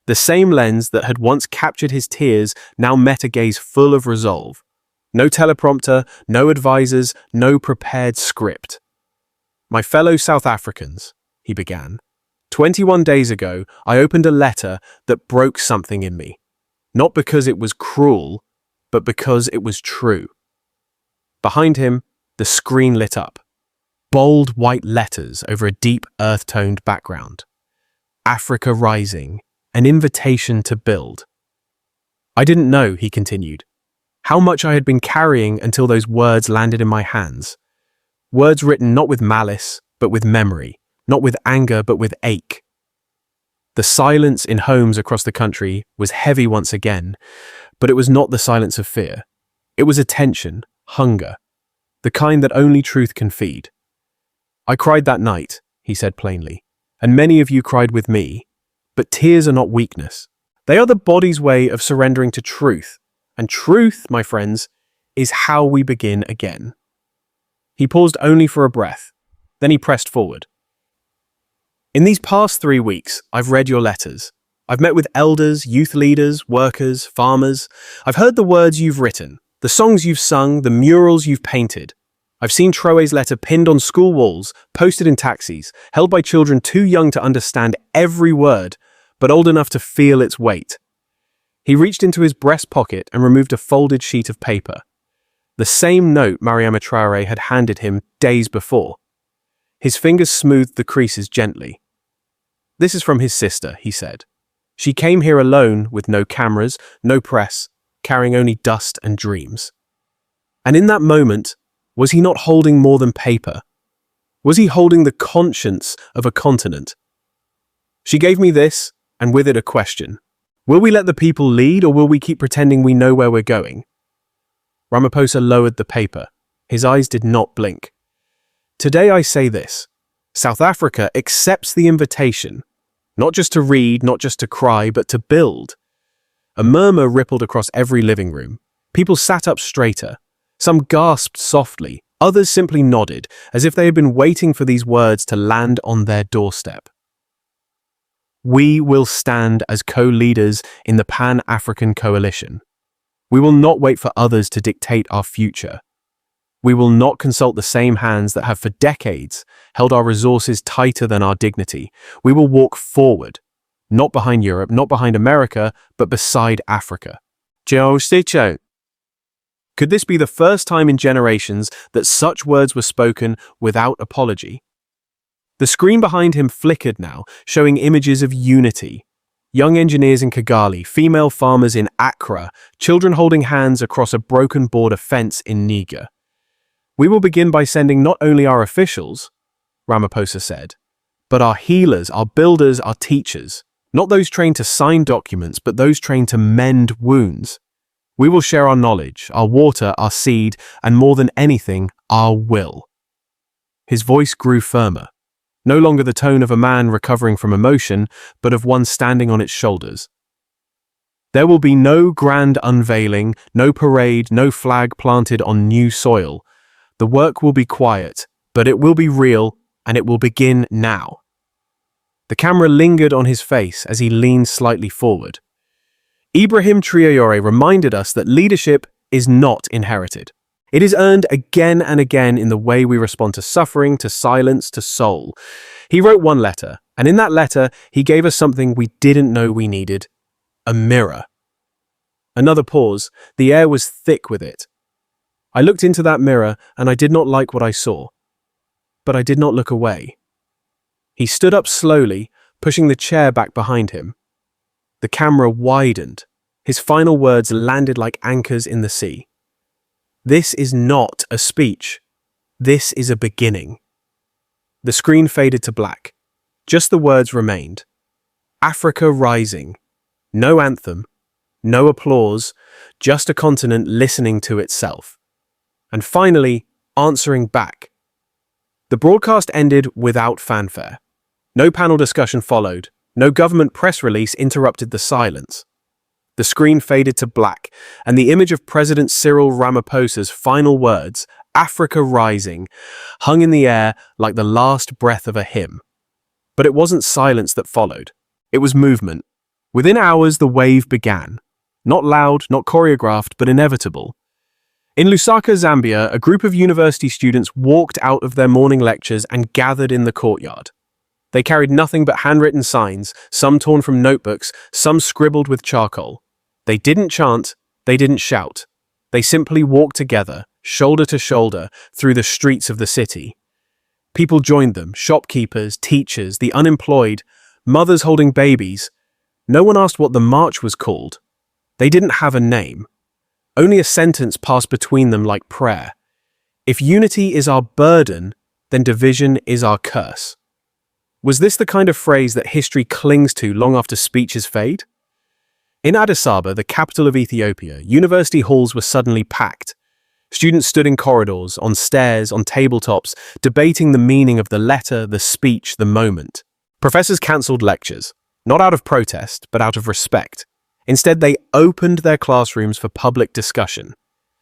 The same lens that had once captured his tears now met a gaze full of resolve. No teleprompter, no advisors, no prepared script. "My fellow South Africans," he began, 21 days ago, I opened a letter that broke something in me. not because it was cruel, but because it was true. Behind him, the screen lit up. Bold white letters over a deep earth-toned background. Africa Rising, an invitation to build. I didn't know, he continued, how much I had been carrying until those words landed in my hands. Words written not with malice, but with memory, not with anger, but with ache. The silence in homes across the country was heavy once again, but it was not the silence of fear. It was attention, hunger, the kind that only truth can feed. I cried that night, he said plainly, and many of you cried with me, but tears are not weakness. They are the body's way of surrendering to truth, and truth, my friends, is how we begin again. He paused only for a breath, then he pressed forward. In these past 3 weeks, I've read your letters. I've met with elders, youth leaders, workers, farmers. I've heard the words you've written, the songs you've sung, the murals you've painted. I've seen Traoré's letter pinned on school walls, posted in taxis, held by children too young to understand every word, but old enough to feel its weight. He reached into his breast pocket and removed a folded sheet of paper. The same note Mariama Traoré had handed him days before. His fingers smoothed the creases gently. This is from his sister, he said. She came here alone with no cameras, no press, carrying only dust and dreams. And in that moment, was he not holding more than paper? Was he holding the conscience of a continent? She gave me this, and with it a question. Will we let the people lead, or will we keep pretending we know where we're going? Ramaphosa lowered the paper. His eyes did not blink. Today I say this. South Africa accepts the invitation, not just to read, not just to cry, but to build. A murmur rippled across every living room. People sat up straighter. Some gasped softly, others simply nodded, as if they had been waiting for these words to land on their doorstep. We will stand as co-leaders in the Pan-African coalition. We will not wait for others to dictate our future. We will not consult the same hands that have for decades held our resources tighter than our dignity. We will walk forward, not behind Europe, not behind America, but beside Africa. Could this be the first time in generations that such words were spoken without apology? The screen behind him flickered now, showing images of unity. Young engineers in Kigali, female farmers in Accra, children holding hands across a broken border fence in Niger. We will begin by sending not only our officials, Ramaphosa said, but our healers, our builders, our teachers, not those trained to sign documents, but those trained to mend wounds. We will share our knowledge, our water, our seed, and more than anything, our will. His voice grew firmer, no longer the tone of a man recovering from emotion, but of one standing on its shoulders. There will be no grand unveiling, no parade, no flag planted on new soil. The work will be quiet, but it will be real, and it will begin now. The camera lingered on his face as he leaned slightly forward. Ibrahim Traoré reminded us that leadership is not inherited. It is earned again and again in the way we respond to suffering, to silence, to soul. He wrote one letter, and in that letter, he gave us something we didn't know we needed: a mirror. Another pause. The air was thick with it. I looked into that mirror, and I did not like what I saw. But I did not look away. He stood up slowly, pushing the chair back behind him. The camera widened. His final words landed like anchors in the sea. This is not a speech. This is a beginning. The screen faded to black. Just the words remained. Africa Rising. No anthem, no applause, just a continent listening to itself. And finally, answering back. The broadcast ended without fanfare. No panel discussion followed. No government press release interrupted the silence. The screen faded to black, and the image of President Cyril Ramaphosa's final words, Africa Rising, hung in the air like the last breath of a hymn. But it wasn't silence that followed. It was movement. Within hours, the wave began. Not loud, not choreographed, but inevitable. In Lusaka, Zambia, a group of university students walked out of their morning lectures and gathered in the courtyard. They carried nothing but handwritten signs, some torn from notebooks, some scribbled with charcoal. They didn't chant, they didn't shout. They simply walked together, shoulder to shoulder, through the streets of the city. People joined them, shopkeepers, teachers, the unemployed, mothers holding babies. No one asked what the march was called. They didn't have a name. Only a sentence passed between them like prayer. If unity is our burden, then division is our curse. Was this the kind of phrase that history clings to long after speeches fade? In Addis Ababa, the capital of Ethiopia, university halls were suddenly packed. Students stood in corridors, on stairs, on tabletops, debating the meaning of the letter, the speech, the moment. Professors cancelled lectures, not out of protest, but out of respect. Instead, they opened their classrooms for public discussion.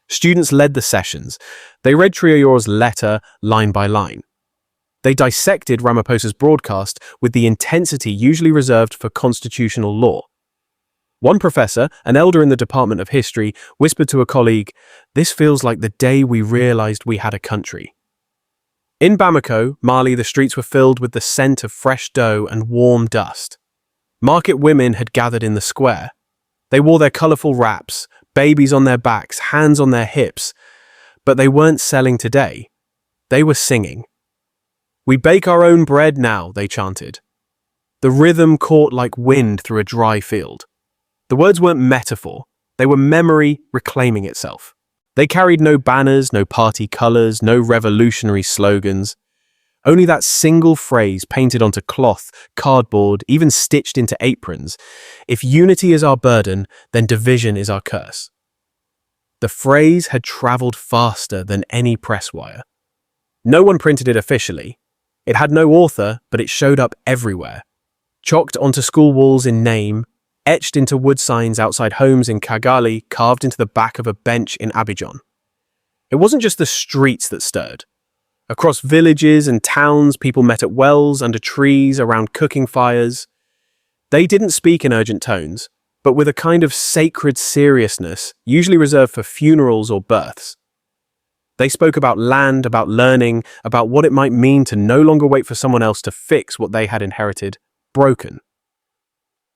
Students led the sessions. They read Traoré's letter line by line. They dissected Ramaphosa's broadcast with the intensity usually reserved for constitutional law. One professor, an elder in the Department of History, whispered to a colleague, "This feels like the day we realized we had a country." In Bamako, Mali, the streets were filled with the scent of fresh dough and warm dust. Market women had gathered in the square. They wore their colorful wraps, babies on their backs, hands on their hips. But they weren't selling today. They were singing. "We bake our own bread now," they chanted. The rhythm caught like wind through a dry field. The words weren't metaphor. They were memory reclaiming itself. They carried no banners, no party colors, no revolutionary slogans. Only that single phrase painted onto cloth, cardboard, even stitched into aprons. If unity is our burden, then division is our curse. The phrase had traveled faster than any press wire. No one printed it officially. It had no author, but it showed up everywhere. Chalked onto school walls in name, etched into wood signs outside homes in Kigali, carved into the back of a bench in Abidjan. It wasn't just the streets that stirred. Across villages and towns, people met at wells, under trees, around cooking fires. They didn't speak in urgent tones, but with a kind of sacred seriousness, usually reserved for funerals or births. They spoke about land, about learning, about what it might mean to no longer wait for someone else to fix what they had inherited, broken.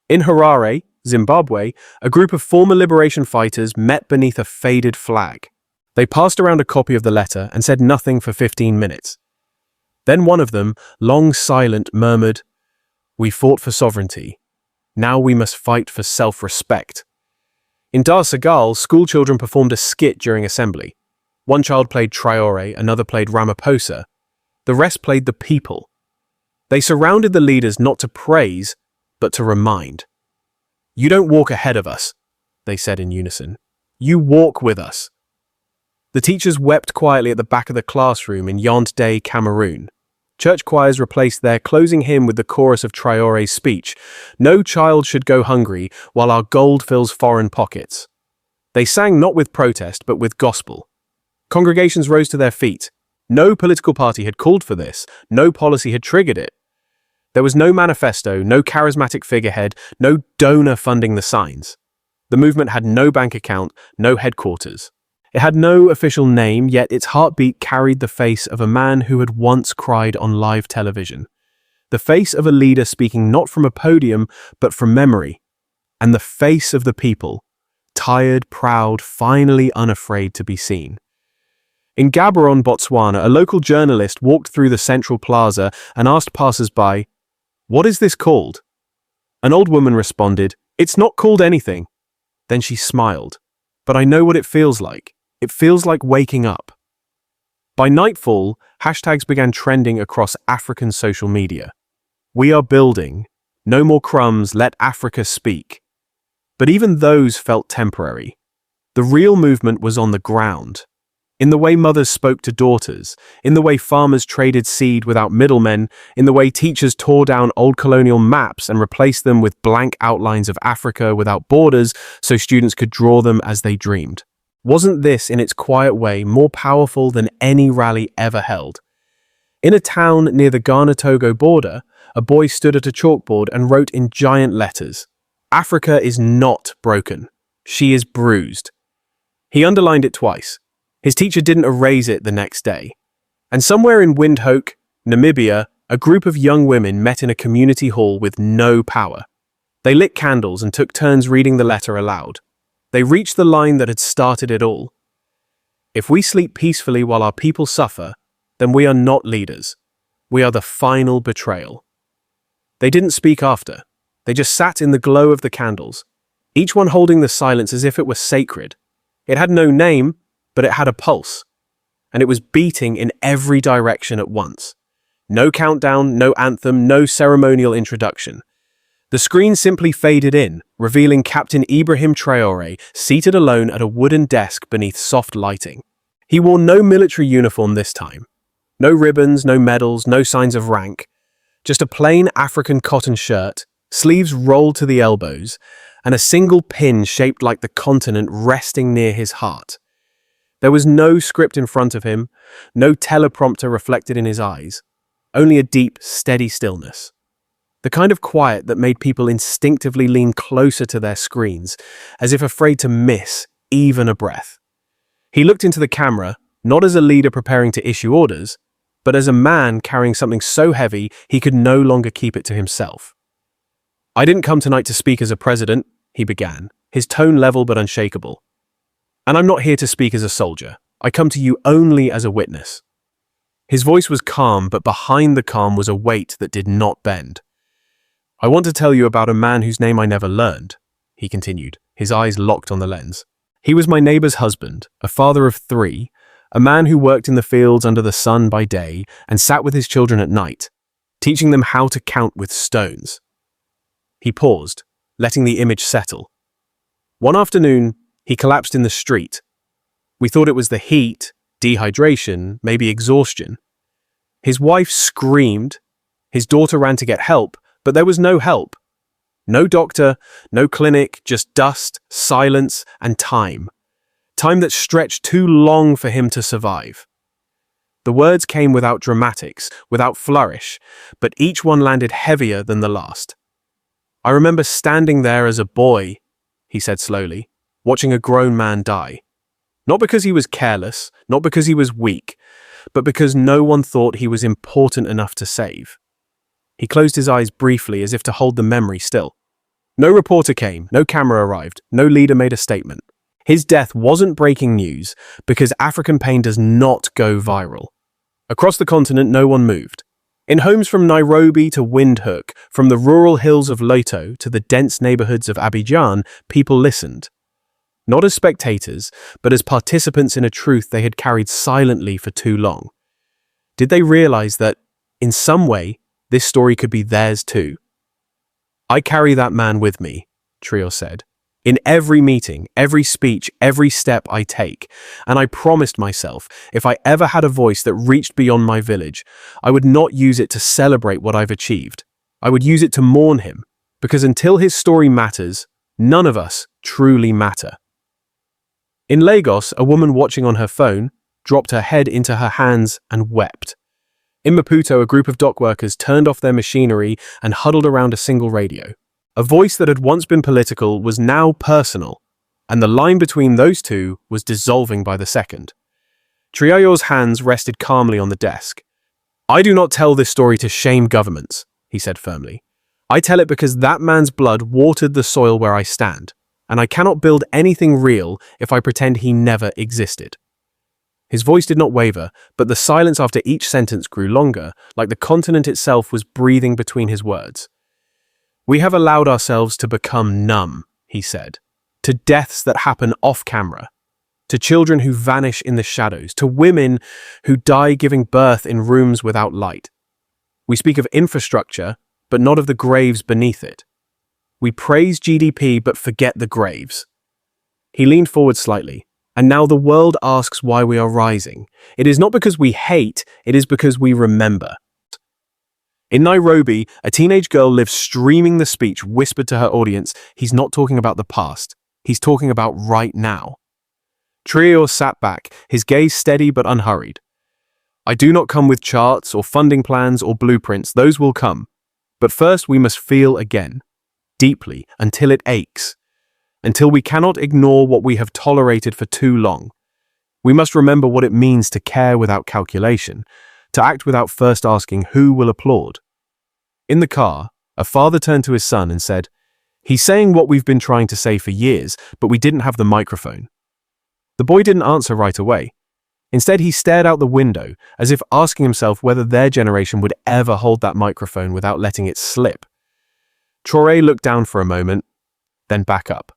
In Harare, Zimbabwe, a group of former liberation fighters met beneath a faded flag. They passed around a copy of the letter and said nothing for 15 minutes. Then one of them, long silent, murmured, "We fought for sovereignty. Now we must fight for self-respect." In Dar es Salaam, schoolchildren performed a skit during assembly. One child played Traore, another played Ramaphosa. The rest played the people. They surrounded the leaders not to praise, but to remind. "You don't walk ahead of us," they said in unison. "You walk with us." The teachers wept quietly at the back of the classroom in Yaoundé, Cameroon. Church choirs replaced their closing hymn with the chorus of Traoré's speech, "No child should go hungry while our gold fills foreign pockets." They sang not with protest, but with gospel. Congregations rose to their feet. No political party had called for this. No policy had triggered it. There was no manifesto, no charismatic figurehead, no donor funding the signs. The movement had no bank account, no headquarters. It had no official name, yet its heartbeat carried the face of a man who had once cried on live television. The face of a leader speaking not from a podium, but from memory. And the face of the people, tired, proud, finally unafraid to be seen. In Gaborone, Botswana, a local journalist walked through the central plaza and asked passers-by, "What is this called?" An old woman responded, "It's not called anything." Then she smiled. "But I know what it feels like. It feels like waking up." By nightfall, hashtags began trending across African social media. "We are building. No more crumbs. Let Africa speak." But even those felt temporary. The real movement was on the ground. In the way mothers spoke to daughters, in the way farmers traded seed without middlemen, in the way teachers tore down old colonial maps and replaced them with blank outlines of Africa without borders so students could draw them as they dreamed. Wasn't this, in its quiet way, more powerful than any rally ever held? In a town near the Ghana-Togo border, a boy stood at a chalkboard and wrote in giant letters, "Africa is not broken. She is bruised." He underlined it twice. His teacher didn't erase it the next day. And somewhere in Windhoek, Namibia, a group of young women met in a community hall with no power. They lit candles and took turns reading the letter aloud. They reached the line that had started it all. If we sleep peacefully while our people suffer, then we are not leaders. We are the final betrayal. They didn't speak after. They just sat in the glow of the candles, each one holding the silence as if it were sacred. It had no name, but it had a pulse, and it was beating in every direction at once. No countdown, no anthem, no ceremonial introduction. The screen simply faded in, revealing Captain Ibrahim Traoré seated alone at a wooden desk beneath soft lighting. He wore no military uniform this time. No ribbons, no medals, no signs of rank. Just a plain African cotton shirt, sleeves rolled to the elbows, and a single pin shaped like the continent resting near his heart. There was no script in front of him, no teleprompter reflected in his eyes, only a deep, steady stillness. The kind of quiet that made people instinctively lean closer to their screens, as if afraid to miss even a breath. He looked into the camera, not as a leader preparing to issue orders, but as a man carrying something so heavy he could no longer keep it to himself. "I didn't come tonight to speak as a president," he began, his tone level but unshakable. "And I'm not here to speak as a soldier. I come to you only as a witness." His voice was calm, but behind the calm was a weight that did not bend. "I want to tell you about a man whose name I never learned," he continued, his eyes locked on the lens. "He was my neighbor's husband, a father of 3, a man who worked in the fields under the sun by day and sat with his children at night, teaching them how to count with stones." He paused, letting the image settle. "One afternoon, he collapsed in the street. We thought it was the heat, dehydration, maybe exhaustion. His wife screamed. His daughter ran to get help, but there was no help. No doctor, no clinic, just dust, silence, and time. Time that stretched too long for him to survive." The words came without dramatics, without flourish, but each one landed heavier than the last. "I remember standing there as a boy," he said slowly, "watching a grown man die. Not because he was careless, not because he was weak, but because no one thought he was important enough to save." He closed his eyes briefly as if to hold the memory still. No reporter came, no camera arrived, no leader made a statement. His death wasn't breaking news because African pain does not go viral. Across the continent, no one moved. In homes from Nairobi to Windhoek, from the rural hills of Loto to the dense neighborhoods of Abidjan, people listened. Not as spectators, but as participants in a truth they had carried silently for too long. Did they realize that, in some way, this story could be theirs too? "I carry that man with me," Traoré said. "In every meeting, every speech, every step I take. And I promised myself, if I ever had a voice that reached beyond my village, I would not use it to celebrate what I've achieved. I would use it to mourn him, because until his story matters, none of us truly matter." In Lagos, a woman watching on her phone dropped her head into her hands and wept. In Maputo, a group of dock workers turned off their machinery and huddled around a single radio. A voice that had once been political was now personal, and the line between those two was dissolving by the second. Traoré's hands rested calmly on the desk. "I do not tell this story to shame governments," he said firmly. "I tell it because that man's blood watered the soil where I stand, and I cannot build anything real if I pretend he never existed." His voice did not waver, but the silence after each sentence grew longer, like the continent itself was breathing between his words. "We have allowed ourselves to become numb," he said, "to deaths that happen off camera, to children who vanish in the shadows, to women who die giving birth in rooms without light. We speak of infrastructure, but not of the graves beneath it. We praise GDP, but forget the graves." He leaned forward slightly. "And now the world asks why we are rising. It is not because we hate, it is because we remember." In Nairobi, a teenage girl lived streaming the speech, whispered to her audience, "He's not talking about the past. He's talking about right now." Traoré sat back, his gaze steady but unhurried. "I do not come with charts or funding plans or blueprints. Those will come. But first we must feel again, deeply, until it aches. Until we cannot ignore what we have tolerated for too long. We must remember what it means to care without calculation, to act without first asking who will applaud." In the car, a father turned to his son and said, He's saying what we've been trying to say for years, but we didn't have the microphone. The boy didn't answer right away. Instead, he stared out the window, as if asking himself whether their generation would ever hold that microphone without letting it slip. Traoré looked down for a moment, then back up.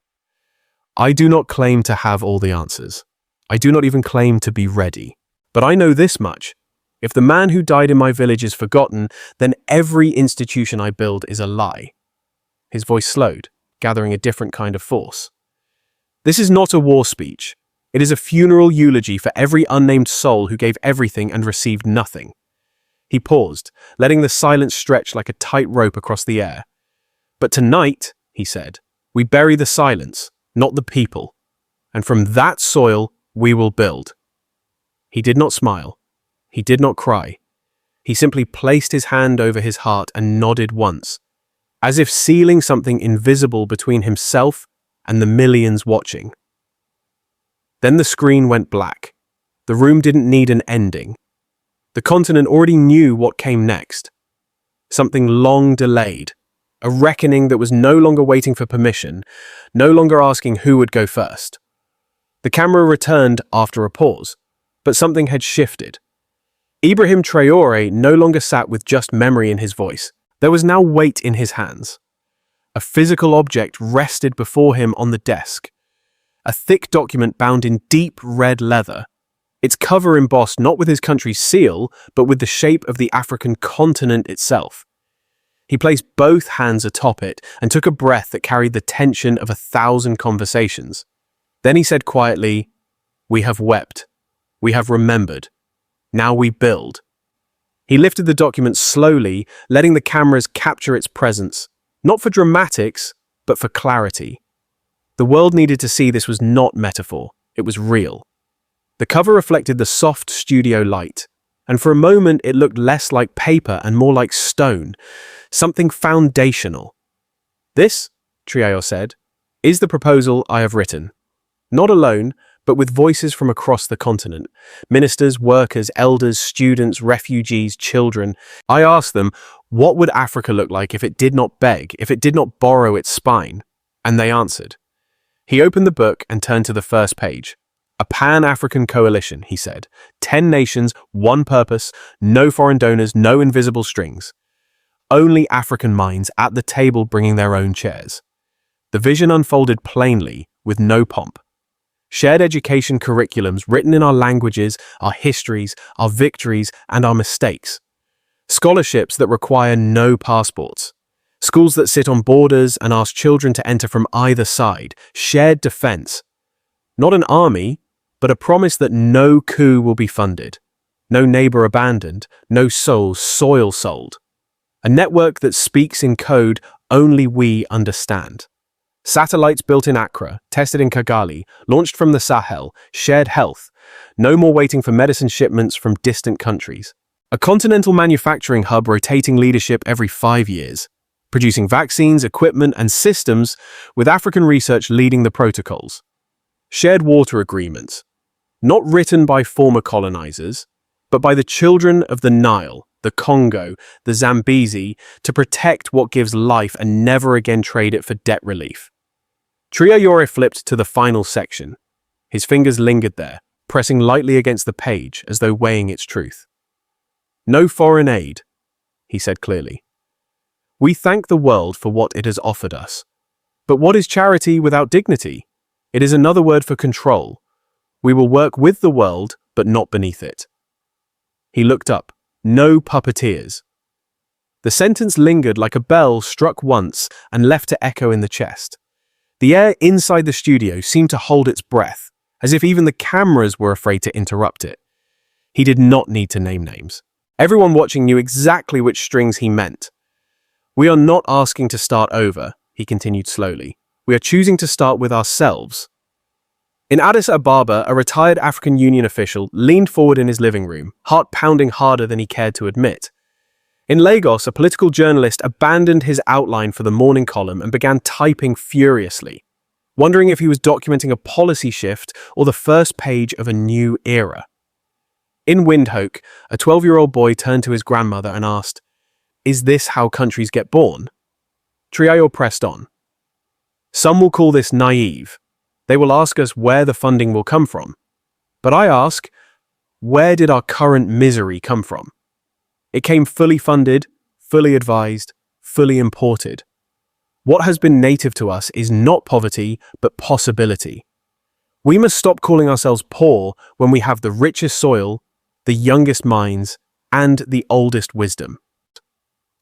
I do not claim to have all the answers. I do not even claim to be ready. But I know this much. If the man who died in my village is forgotten, then every institution I build is a lie. His voice slowed, gathering a different kind of force. This is not a war speech. It is a funeral eulogy for every unnamed soul who gave everything and received nothing. He paused, letting the silence stretch like a tight rope across the air. But tonight, he said, we bury the silence, not the people. And from that soil, we will build. He did not smile. He did not cry. He simply placed his hand over his heart and nodded once, as if sealing something invisible between himself and the millions watching. Then the screen went black. The room didn't need an ending. The continent already knew what came next. Something long delayed. A reckoning that was no longer waiting for permission, no longer asking who would go first. The camera returned after a pause, but something had shifted. Ibrahim Traoré no longer sat with just memory in his voice. There was now weight in his hands. A physical object rested before him on the desk. A thick document bound in deep red leather. Its cover embossed not with his country's seal, but with the shape of the African continent itself. He placed both hands atop it and took a breath that carried the tension of 1,000 conversations. Then he said quietly, "We have wept. We have remembered. Now we build." He lifted the document slowly, letting the cameras capture its presence, not for dramatics, but for clarity. The world needed to see this was not metaphor, it was real. The cover reflected the soft studio light, and for a moment it looked less like paper and more like stone, something foundational. "This," Traoré said, "is the proposal I have written. Not alone, but with voices from across the continent. Ministers, workers, elders, students, refugees, children. I asked them, what would Africa look like if it did not beg, if it did not borrow its spine? And they answered." He opened the book and turned to the first page. "A Pan-African coalition," he said. 10 nations, one purpose, no foreign donors, no invisible strings. Only African minds at the table bringing their own chairs. The vision unfolded plainly, with no pomp. Shared education curriculums written in our languages, our histories, our victories, and our mistakes. Scholarships that require no passports. Schools that sit on borders and ask children to enter from either side. Shared defense. Not an army, but a promise that no coup will be funded. No neighbor abandoned, no soul sold. A network that speaks in code only we understand. Satellites built in Accra, tested in Kigali, launched from the Sahel, shared health. No more waiting for medicine shipments from distant countries. A continental manufacturing hub rotating leadership every 5 years, producing vaccines, equipment, and systems, with African research leading the protocols. Shared water agreements, not written by former colonizers, but by the children of the Nile, the Congo, the Zambezi, to protect what gives life and never again trade it for debt relief. Traoré flipped to the final section. His fingers lingered there, pressing lightly against the page as though weighing its truth. "No foreign aid," he said clearly. "We thank the world for what it has offered us. But what is charity without dignity? It is another word for control. We will work with the world, but not beneath it." He looked up. No puppeteers. The sentence lingered like a bell struck once and left to echo in the chest. The air inside the studio seemed to hold its breath, as if even the cameras were afraid to interrupt it. He did not need to name names. Everyone watching knew exactly which strings he meant. "We are not asking to start over," he continued slowly. "We are choosing to start with ourselves." In Addis Ababa, a retired African Union official leaned forward in his living room, heart pounding harder than he cared to admit. In Lagos, a political journalist abandoned his outline for the morning column and began typing furiously, wondering if he was documenting a policy shift or the first page of a new era. In Windhoek, a 12-year-old boy turned to his grandmother and asked, "Is this how countries get born?" Traoré pressed on. Some will call this naive. They will ask us where the funding will come from. But I ask, where did our current misery come from? It came fully funded, fully advised, fully imported. What has been native to us is not poverty, but possibility. We must stop calling ourselves poor when we have the richest soil, the youngest minds, and the oldest wisdom.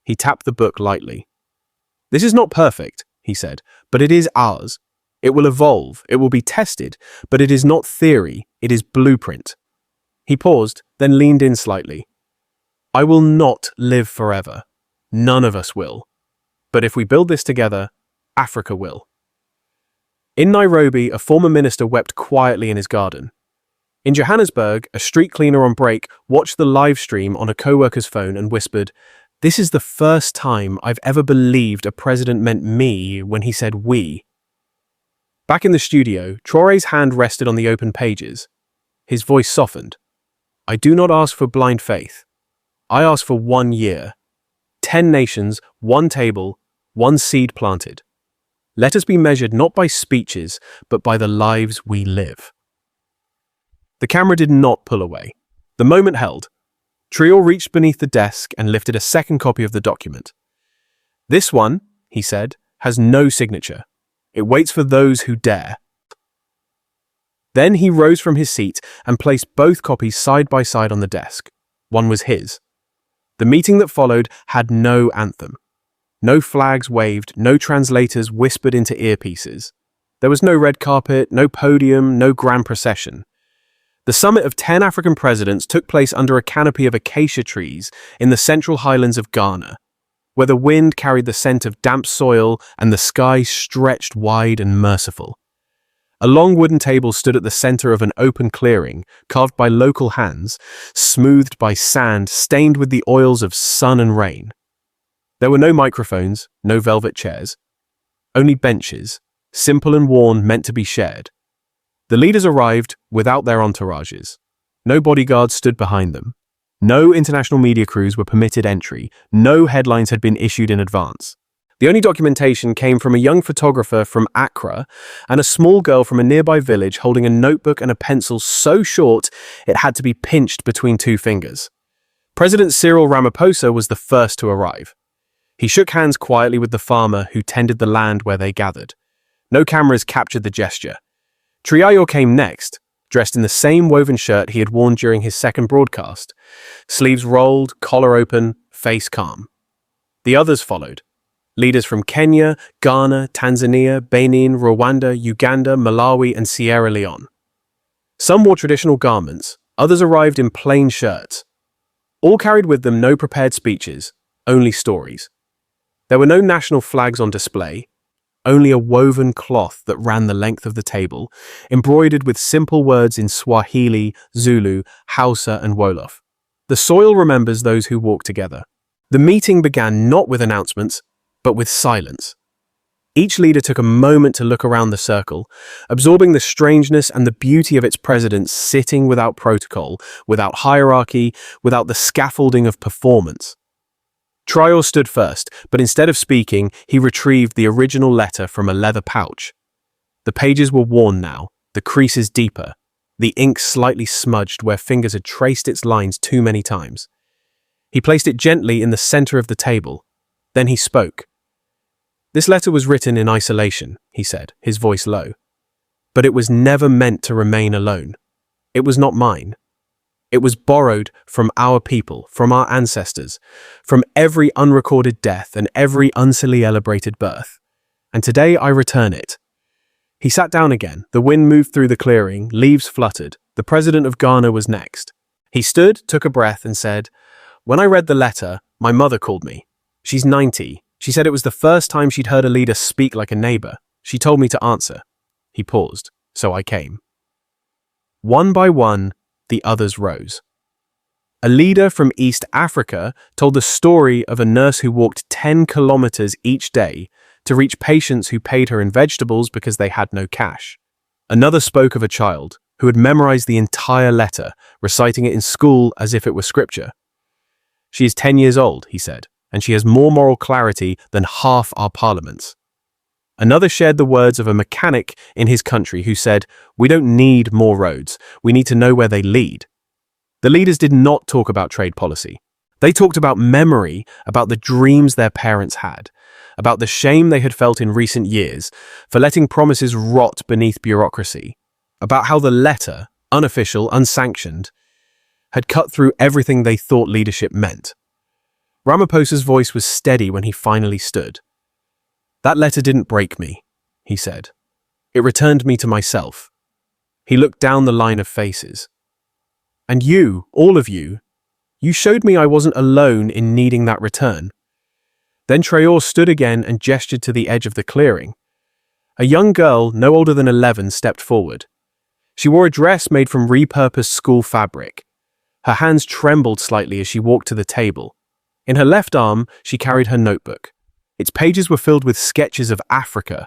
He tapped the book lightly. This is not perfect, he said, but it is ours. It will evolve, it will be tested, but it is not theory, it is blueprint. He paused, then leaned in slightly. I will not live forever. None of us will. But if we build this together, Africa will. In Nairobi, a former minister wept quietly in his garden. In Johannesburg, a street cleaner on break watched the live stream on a co-worker's phone and whispered, "This is the first time I've ever believed a president meant me when he said we." Back in the studio, Traoré's hand rested on the open pages. His voice softened. I do not ask for blind faith. I ask for 1 year. 10 nations, 1 table, 1 seed planted. Let us be measured not by speeches, but by the lives we live. The camera did not pull away. The moment held. Traoré reached beneath the desk and lifted a second copy of the document. This one, he said, has no signature. It waits for those who dare. Then he rose from his seat and placed both copies side by side on the desk. One was his. The meeting that followed had no anthem. No flags waved, no translators whispered into earpieces. There was no red carpet, no podium, no grand procession. The summit of 10 African presidents took place under a canopy of acacia trees in the central highlands of Ghana, where the wind carried the scent of damp soil and the sky stretched wide and merciful. A long wooden table stood at the center of an open clearing, carved by local hands, smoothed by sand, stained with the oils of sun and rain. There were no microphones, no velvet chairs, only benches, simple and worn, meant to be shared. The leaders arrived without their entourages. No bodyguards stood behind them. No international media crews were permitted entry. No headlines had been issued in advance. The only documentation came from a young photographer from Accra and a small girl from a nearby village holding a notebook and a pencil so short it had to be pinched between 2 fingers. President Cyril Ramaphosa was the first to arrive. He shook hands quietly with the farmer who tended the land where they gathered. No cameras captured the gesture. Traoré came next, dressed in the same woven shirt he had worn during his second broadcast. Sleeves rolled, collar open, face calm. The others followed. Leaders from Kenya, Ghana, Tanzania, Benin, Rwanda, Uganda, Malawi, and Sierra Leone. Some wore traditional garments, others arrived in plain shirts. All carried with them no prepared speeches, only stories. There were no national flags on display, only a woven cloth that ran the length of the table, embroidered with simple words in Swahili, Zulu, Hausa, and Wolof. The soil remembers those who walk together. The meeting began not with announcements, but with silence. Each leader took a moment to look around the circle, absorbing the strangeness and the beauty of its president sitting without protocol, without hierarchy, without the scaffolding of performance. Traoré stood first, but instead of speaking, he retrieved the original letter from a leather pouch. The pages were worn now, the creases deeper, the ink slightly smudged where fingers had traced its lines too many times. He placed it gently in the center of the table. Then he spoke. This letter was written in isolation, he said, his voice low. But it was never meant to remain alone. It was not mine. It was borrowed from our people, from our ancestors, from every unrecorded death and every uncelebrated birth. And today I return it. He sat down again. The wind moved through the clearing, leaves fluttered. The president of Ghana was next. He stood, took a breath, and said, "When I read the letter, my mother called me. She's 90. She said it was the first time she'd heard a leader speak like a neighbor. She told me to answer." He paused, so I came. One by one, the others rose. A leader from East Africa told the story of a nurse who walked 10 kilometers each day to reach patients who paid her in vegetables because they had no cash. Another spoke of a child who had memorized the entire letter, reciting it in school as if it were scripture. "She is 10 years old," he said, "and she has more moral clarity than half our parliaments." Another shared the words of a mechanic in his country who said, "We don't need more roads. We need to know where they lead." The leaders did not talk about trade policy. They talked about memory, about the dreams their parents had, about the shame they had felt in recent years for letting promises rot beneath bureaucracy, about how the letter, unofficial, unsanctioned, had cut through everything they thought leadership meant. Ramaphosa's voice was steady when he finally stood. "That letter didn't break me," he said. "It returned me to myself." He looked down the line of faces. "And you, all of you, you showed me I wasn't alone in needing that return." Then Traore stood again and gestured to the edge of the clearing. A young girl, no older than 11, stepped forward. She wore a dress made from repurposed school fabric. Her hands trembled slightly as she walked to the table. In her left arm, she carried her notebook. Its pages were filled with sketches of Africa,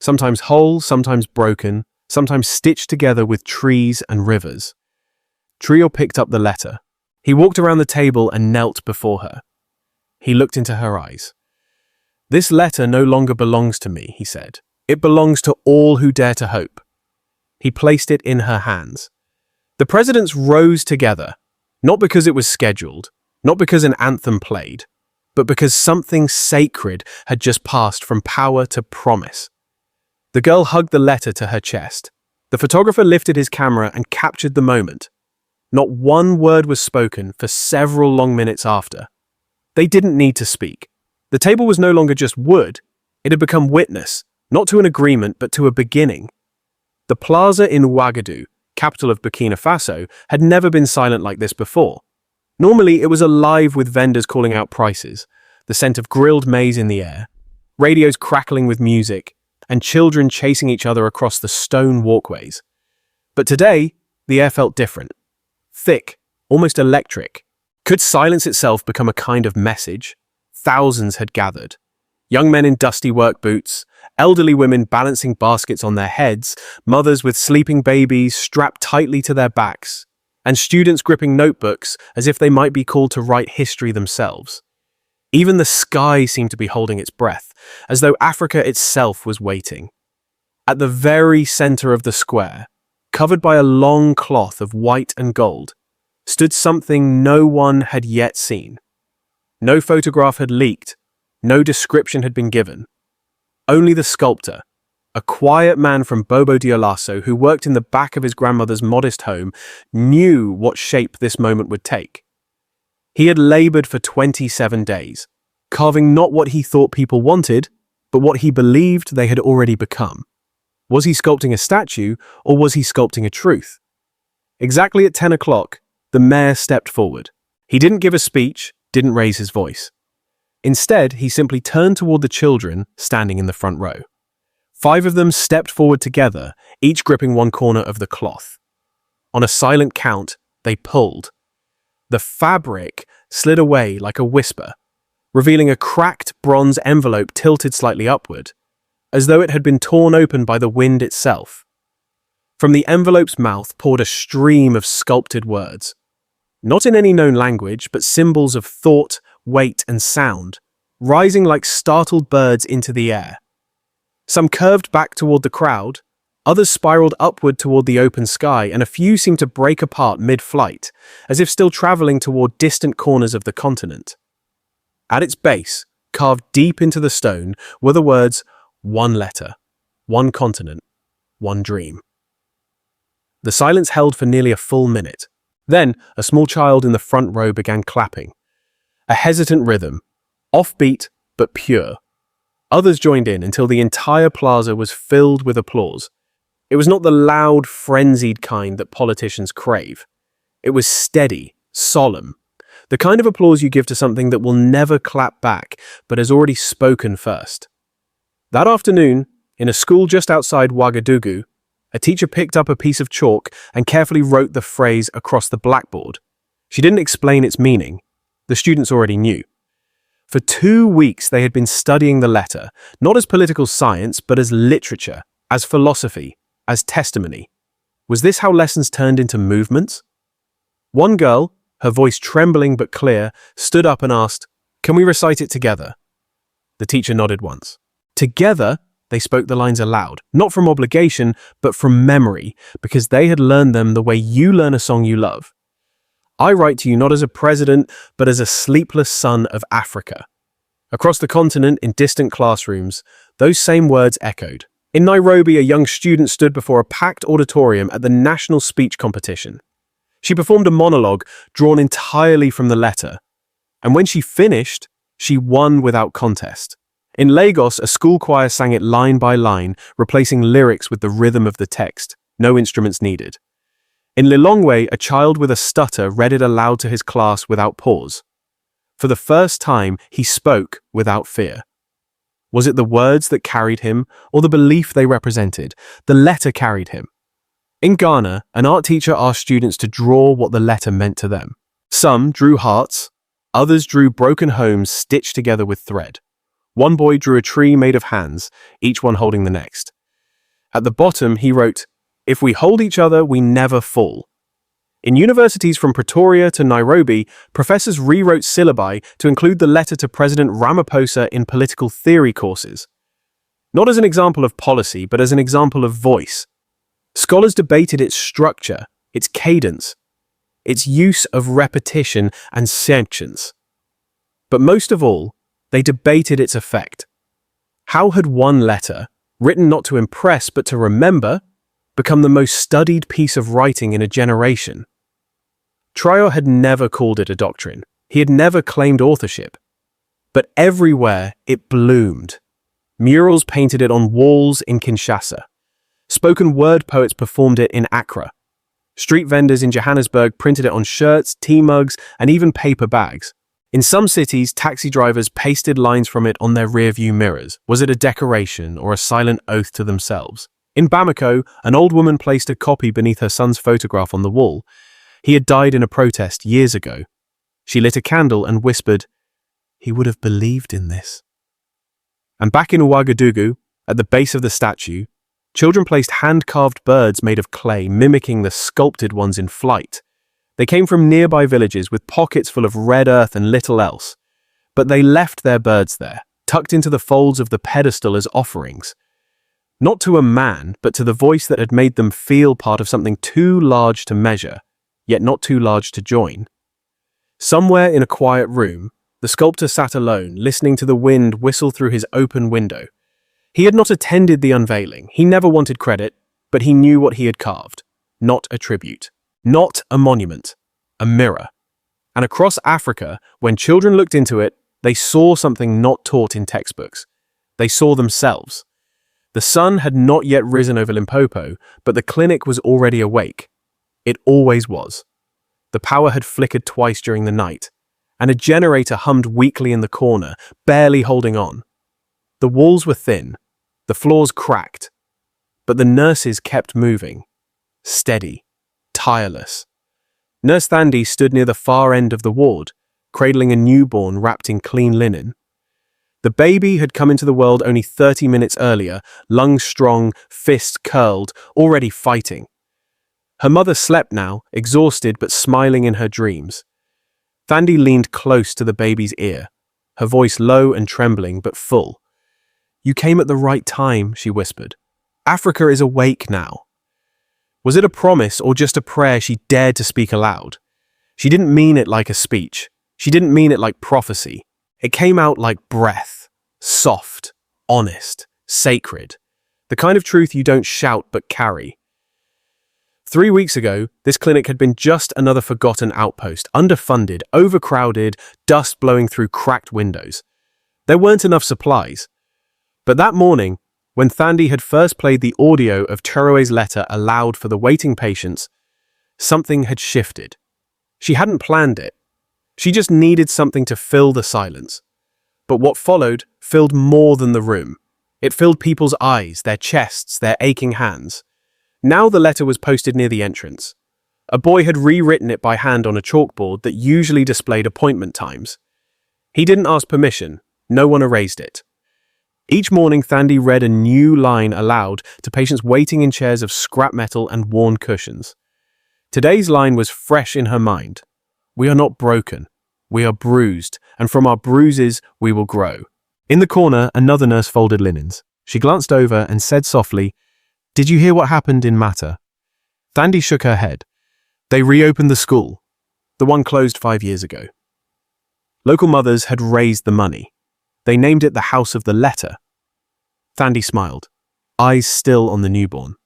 sometimes whole, sometimes broken, sometimes stitched together with trees and rivers. Traore picked up the letter. He walked around the table and knelt before her. He looked into her eyes. "This letter no longer belongs to me," he said. "It belongs to all who dare to hope." He placed it in her hands. The presidents rose together, not because it was scheduled, not because an anthem played, but because something sacred had just passed from power to promise. The girl hugged the letter to her chest. The photographer lifted his camera and captured the moment. Not one word was spoken for several long minutes after. They didn't need to speak. The table was no longer just wood. It had become witness, not to an agreement, but to a beginning. The plaza in Ouagadougou, capital of Burkina Faso, had never been silent like this before. Normally, it was alive with vendors calling out prices, the scent of grilled maize in the air, radios crackling with music, and children chasing each other across the stone walkways. But today, the air felt different. Thick, almost electric. Could silence itself become a kind of message? Thousands had gathered. Young men in dusty work boots, elderly women balancing baskets on their heads, mothers with sleeping babies strapped tightly to their backs, and students gripping notebooks as if they might be called to write history themselves. Even the sky seemed to be holding its breath, as though Africa itself was waiting. At the very center of the square, covered by a long cloth of white and gold, stood something no one had yet seen. No photograph had leaked, no description had been given. Only the sculptor, a quiet man from Bobo Dioulasso who worked in the back of his grandmother's modest home, knew what shape this moment would take. He had labored for 27 days, carving not what he thought people wanted, but what he believed they had already become. Was he sculpting a statue, or was he sculpting a truth? Exactly at 10 o'clock, the mayor stepped forward. He didn't give a speech, didn't raise his voice. Instead, he simply turned toward the children standing in the front row. 5 of them stepped forward together, each gripping one corner of the cloth. On a silent count, they pulled. The fabric slid away like a whisper, revealing a cracked bronze envelope tilted slightly upward, as though it had been torn open by the wind itself. From the envelope's mouth poured a stream of sculpted words. Not in any known language, but symbols of thought, weight, and sound, rising like startled birds into the air. Some curved back toward the crowd, others spiraled upward toward the open sky, and a few seemed to break apart mid-flight, as if still traveling toward distant corners of the continent. At its base, carved deep into the stone, were the words, "One letter, one continent, one dream." The silence held for nearly a full minute. Then, a small child in the front row began clapping. A hesitant rhythm, offbeat but pure. Others joined in until the entire plaza was filled with applause. It was not the loud, frenzied kind that politicians crave. It was steady, solemn, the kind of applause you give to something that will never clap back, but has already spoken first. That afternoon, in a school just outside Ouagadougou, a teacher picked up a piece of chalk and carefully wrote the phrase across the blackboard. She didn't explain its meaning. The students already knew. For 2 weeks, they had been studying the letter, not as political science, but as literature, as philosophy, as testimony. Was this how lessons turned into movements? One girl, her voice trembling but clear, stood up and asked, "Can we recite it together?" The teacher nodded once. Together, They spoke the lines aloud, not from obligation, but from memory, because they had learned them the way you learn a song you love. I write to you not as a president, but as a sleepless son of Africa. Across the continent, in distant classrooms, those same words echoed. In Nairobi, a young student stood before a packed auditorium at the national speech competition. She performed a monologue drawn entirely from the letter, and when she finished, she won without contest. In Lagos, a school choir sang it line by line, replacing lyrics with the rhythm of the text, no instruments needed. In Lilongwe, a child with a stutter read it aloud to his class without pause. For the first time, he spoke without fear. Was it the words that carried him, or the belief they represented? The letter carried him. In Ghana, an art teacher asked students to draw what the letter meant to them. Some drew hearts, others drew broken homes stitched together with thread. One boy drew a tree made of hands, each one holding the next. At the bottom, he wrote, "If we hold each other, we never fall." In universities from Pretoria to Nairobi, professors rewrote syllabi to include the letter to President Ramaphosa in political theory courses. Not as an example of policy, but as an example of voice. Scholars debated its structure, its cadence, its use of repetition and sentience. But most of all, they debated its effect. How had one letter, written not to impress but to remember, become the most studied piece of writing in a generation? Traore had never called it a doctrine. He had never claimed authorship. But everywhere it bloomed. Murals painted it on walls in Kinshasa. Spoken word poets performed it in Accra. Street vendors in Johannesburg printed it on shirts, tea mugs, and even paper bags. In some cities, taxi drivers pasted lines from it on their rearview mirrors. Was it a decoration or a silent oath to themselves? In Bamako, an old woman placed a copy beneath her son's photograph on the wall. He had died in a protest years ago. She lit a candle and whispered, "He would have believed in this." And back in Ouagadougou, at the base of the statue, children placed hand-carved birds made of clay, mimicking the sculpted ones in flight. They came from nearby villages with pockets full of red earth and little else. But they left their birds there, tucked into the folds of the pedestal as offerings. Not to a man, but to the voice that had made them feel part of something too large to measure, yet not too large to join. Somewhere in a quiet room, the sculptor sat alone, listening to the wind whistle through his open window. He had not attended the unveiling. He never wanted credit, but he knew what he had carved. Not a tribute. Not a monument. A mirror. And across Africa, when children looked into it, they saw something not taught in textbooks. They saw themselves. The sun had not yet risen over Limpopo, but the clinic was already awake. It always was. The power had flickered twice during the night, and a generator hummed weakly in the corner, barely holding on. The walls were thin, the floors cracked, but the nurses kept moving, steady, tireless. Nurse Thandi stood near the far end of the ward, cradling a newborn wrapped in clean linen. The baby had come into the world only 30 minutes earlier, lungs strong, fists curled, already fighting. Her mother slept now, exhausted but smiling in her dreams. Thandi leaned close to the baby's ear, her voice low and trembling but full. "You came at the right time," she whispered. "Africa is awake now." Was it a promise or just a prayer she dared to speak aloud? She didn't mean it like a speech. She didn't mean it like prophecy. It came out like breath, soft, honest, sacred. The kind of truth you don't shout but carry. 3 weeks ago, this clinic had been just another forgotten outpost, underfunded, overcrowded, dust blowing through cracked windows. There weren't enough supplies. But that morning, when Thandi had first played the audio of Traoré's letter aloud for the waiting patients, something had shifted. She hadn't planned it. She just needed something to fill the silence. But what followed filled more than the room. It filled people's eyes, their chests, their aching hands. Now the letter was posted near the entrance. A boy had rewritten it by hand on a chalkboard that usually displayed appointment times. He didn't ask permission. No one erased it. Each morning, Thandi read a new line aloud to patients waiting in chairs of scrap metal and worn cushions. Today's line was fresh in her mind. "We are not broken. We are bruised, and from our bruises we will grow." In the corner, another nurse folded linens. She glanced over and said softly, "Did you hear what happened in Mata?" Thandi shook her head. "They reopened the school. The one closed 5 years ago." Local mothers had raised the money. They named it the House of the Letter. Thandi smiled, eyes still on the newborn.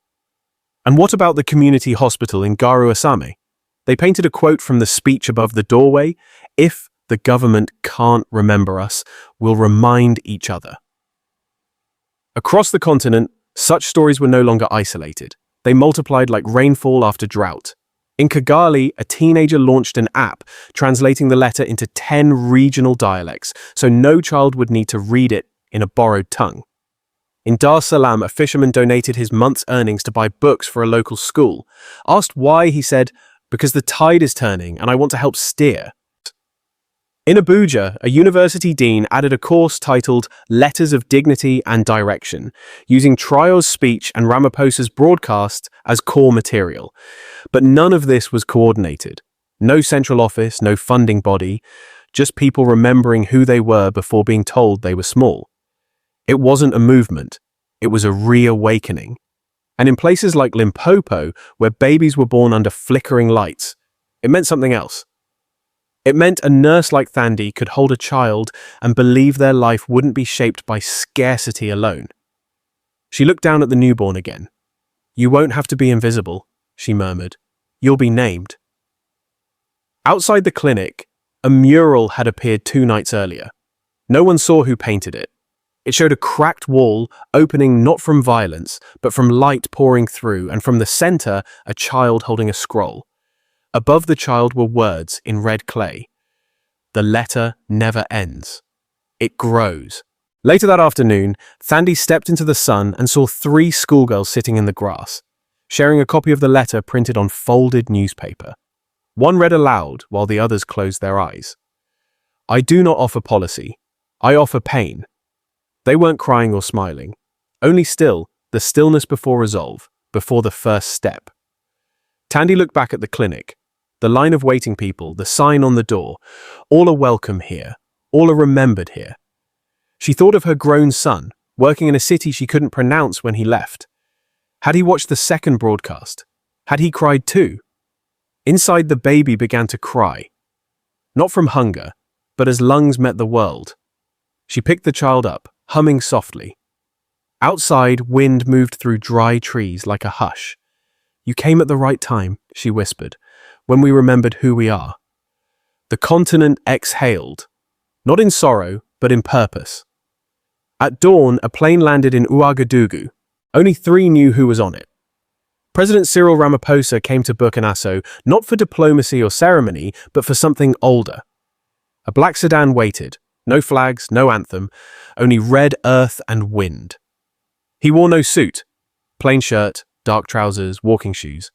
"And what about the community hospital in Garu Asame?" They painted a quote from the speech above the doorway, "If the government can't remember us, we'll remind each other." Across the continent, such stories were no longer isolated. They multiplied like rainfall after drought. In Kigali, a teenager launched an app translating the letter into 10 regional dialects, so no child would need to read it in a borrowed tongue. In Dar es Salaam, a fisherman donated his month's earnings to buy books for a local school. Asked why, he said, "Because the tide is turning and I want to help steer." In Abuja, a university dean added a course titled Letters of Dignity and Direction, using Traore's speech and Ramaphosa's broadcast as core material. But none of this was coordinated. No central office, no funding body, just people remembering who they were before being told they were small. It wasn't a movement, it was a reawakening. And in places like Limpopo, where babies were born under flickering lights, it meant something else. It meant a nurse like Thandi could hold a child and believe their life wouldn't be shaped by scarcity alone. She looked down at the newborn again. "You won't have to be invisible," she murmured. "You'll be named." Outside the clinic, a mural had appeared 2 nights earlier. No one saw who painted it. It showed a cracked wall opening not from violence, but from light pouring through, and from the center, a child holding a scroll. Above the child were words in red clay. "The letter never ends. It grows." Later that afternoon, Thandi stepped into the sun and saw 3 schoolgirls sitting in the grass, sharing a copy of the letter printed on folded newspaper. One read aloud while the others closed their eyes. "I do not offer policy. I offer pain." They weren't crying or smiling. Only still, the stillness before resolve, before the first step. Thandi looked back at the clinic. The line of waiting people, the sign on the door. All are welcome here. All are remembered here. She thought of her grown son, working in a city she couldn't pronounce when he left. Had he watched the second broadcast? Had he cried too? Inside, the baby began to cry. Not from hunger, but as lungs met the world. She picked the child up, humming softly. Outside, wind moved through dry trees like a hush. "You came at the right time," she whispered, "when we remembered who we are." The continent exhaled, not in sorrow, but in purpose. At dawn, a plane landed in Ouagadougou. Only 3 knew who was on it. President Cyril Ramaphosa came to Burkina Faso not for diplomacy or ceremony, but for something older. A black sedan waited, no flags, no anthem, only red earth and wind. He wore no suit, plain shirt, dark trousers, walking shoes.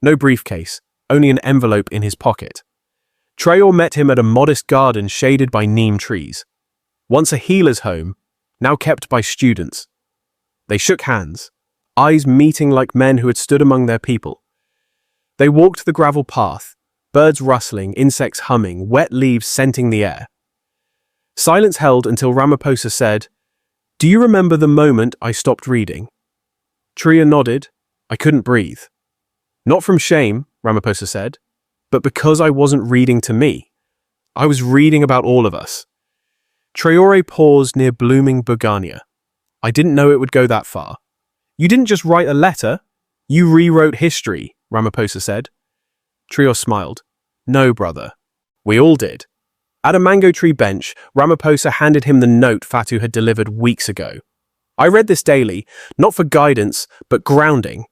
No briefcase, only an envelope in his pocket. Traore met him at a modest garden shaded by neem trees. Once a healer's home, now kept by students. They shook hands, eyes meeting like men who had stood among their people. They walked the gravel path, birds rustling, insects humming, wet leaves scenting the air. Silence held until Ramaphosa said, "Do you remember the moment I stopped reading?" Traore nodded. "I couldn't breathe." "Not from shame," Ramaphosa said, "but because I wasn't reading to me. I was reading about all of us." Traore paused near blooming Bugania. "I didn't know it would go that far." "You didn't just write a letter, you rewrote history," Ramaphosa said. Traore smiled. "No, brother. We all did." At a mango tree bench, Ramaphosa handed him the note Fatu had delivered weeks ago. "I read this daily, not for guidance, but grounding."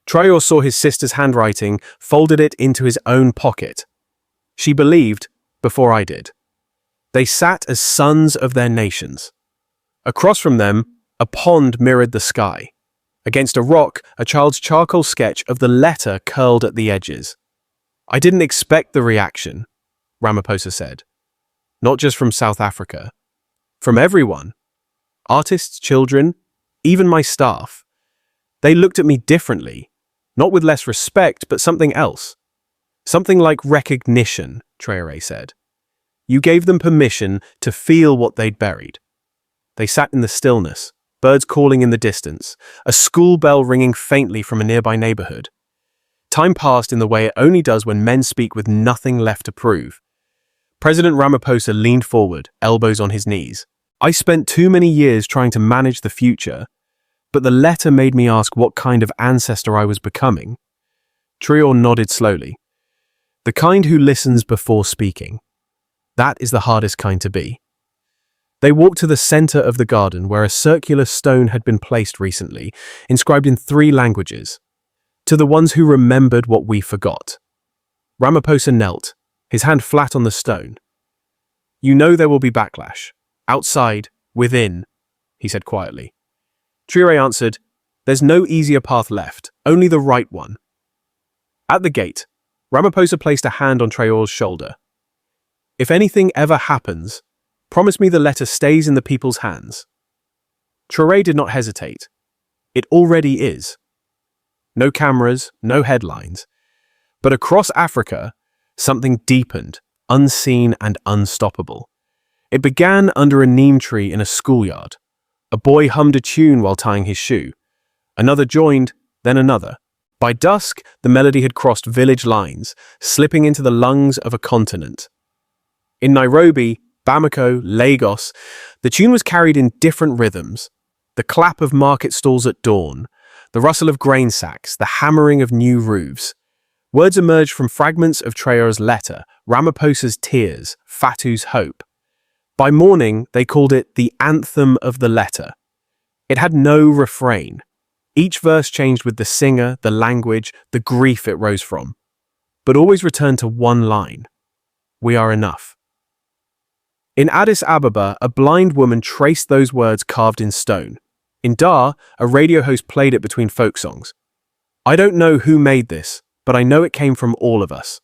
Traore saw his sister's handwriting, folded it into his own pocket. She believed before I did. They sat as sons of their nations. Across from them, a pond mirrored the sky. Against a rock, a child's charcoal sketch of the letter curled at the edges. "I didn't expect the reaction," Ramaphosa said. "Not just from South Africa. From everyone. Artists, children, even my staff. They looked at me differently, not with less respect, but something else. Something like recognition," Traore said. "You gave them permission to feel what they'd buried." They sat in the stillness, birds calling in the distance, a school bell ringing faintly from a nearby neighborhood. Time passed in the way it only does when men speak with nothing left to prove. President Ramaphosa leaned forward, elbows on his knees. I spent too many years trying to manage the future, but the letter made me ask what kind of ancestor I was becoming. Traore nodded slowly. The kind who listens before speaking. That is the hardest kind to be. They walked to the center of the garden where a circular stone had been placed recently, inscribed in 3 languages. To the ones who remembered what we forgot. Ramaphosa knelt, his hand flat on the stone. You know there will be backlash. Outside, within, he said quietly. Traore answered, there's no easier path left, only the right one. At the gate, Ramaphosa placed a hand on Traore's shoulder. If anything ever happens, promise me the letter stays in the people's hands. Traore did not hesitate. It already is. No cameras, no headlines. But across Africa, something deepened, unseen and unstoppable. It began under a neem tree in a schoolyard. A boy hummed a tune while tying his shoe. Another joined, then another. By dusk, the melody had crossed village lines, slipping into the lungs of a continent. In Nairobi, Bamako, Lagos, the tune was carried in different rhythms. The clap of market stalls at dawn, the rustle of grain sacks, the hammering of new roofs. Words emerged from fragments of Traore's letter, Ramaphosa's tears, Fatu's hope. By morning, they called it the anthem of the letter. It had no refrain. Each verse changed with the singer, the language, the grief it rose from, but always returned to one line. We are enough. In Addis Ababa, a blind woman traced those words carved in stone. In Dar, a radio host played it between folk songs. I don't know who made this, but I know it came from all of us.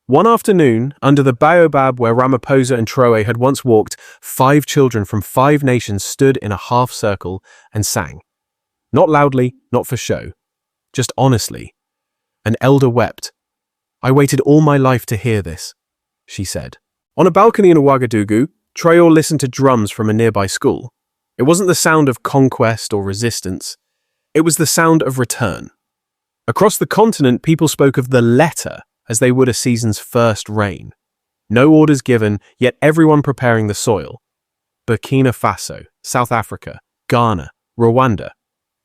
One afternoon, under the baobab where Ramaphosa and Traore had once walked, 5 children from 5 nations stood in a half circle and sang. Not loudly, not for show, just honestly. An elder wept. I waited all my life to hear this, she said. On a balcony in Ouagadougou, Traore listened to drums from a nearby school. It wasn't the sound of conquest or resistance. It was the sound of return. Across the continent, people spoke of the letter as they would a season's first rain. No orders given, yet everyone preparing the soil. Burkina Faso, South Africa, Ghana, Rwanda.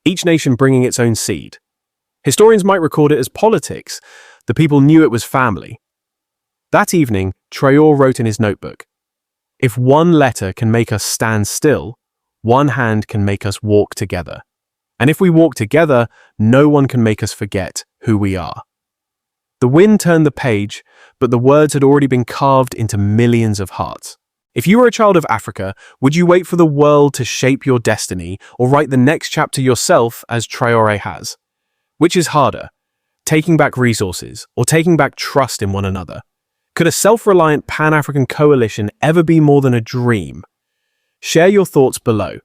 Each nation bringing its own seed. Historians might record it as politics. The people knew it was family. That evening, Traore wrote in his notebook, if one letter can make us stand still, one hand can make us walk together. And if we walk together, no one can make us forget who we are. The wind turned the page, but the words had already been carved into millions of hearts. If you were a child of Africa, would you wait for the world to shape your destiny or write the next chapter yourself as Traore has? Which is harder, taking back resources or taking back trust in one another? Could a self-reliant Pan-African coalition ever be more than a dream? Share your thoughts below.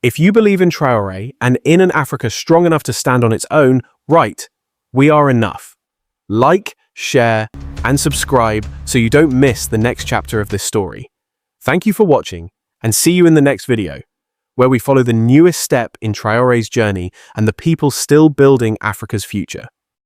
If you believe in Traore and in an Africa strong enough to stand on its own, write, we are enough. Like, share, and subscribe so you don't miss the next chapter of this story. Thank you for watching, and see you in the next video, where we follow the newest step in Traore's journey and the people still building Africa's future.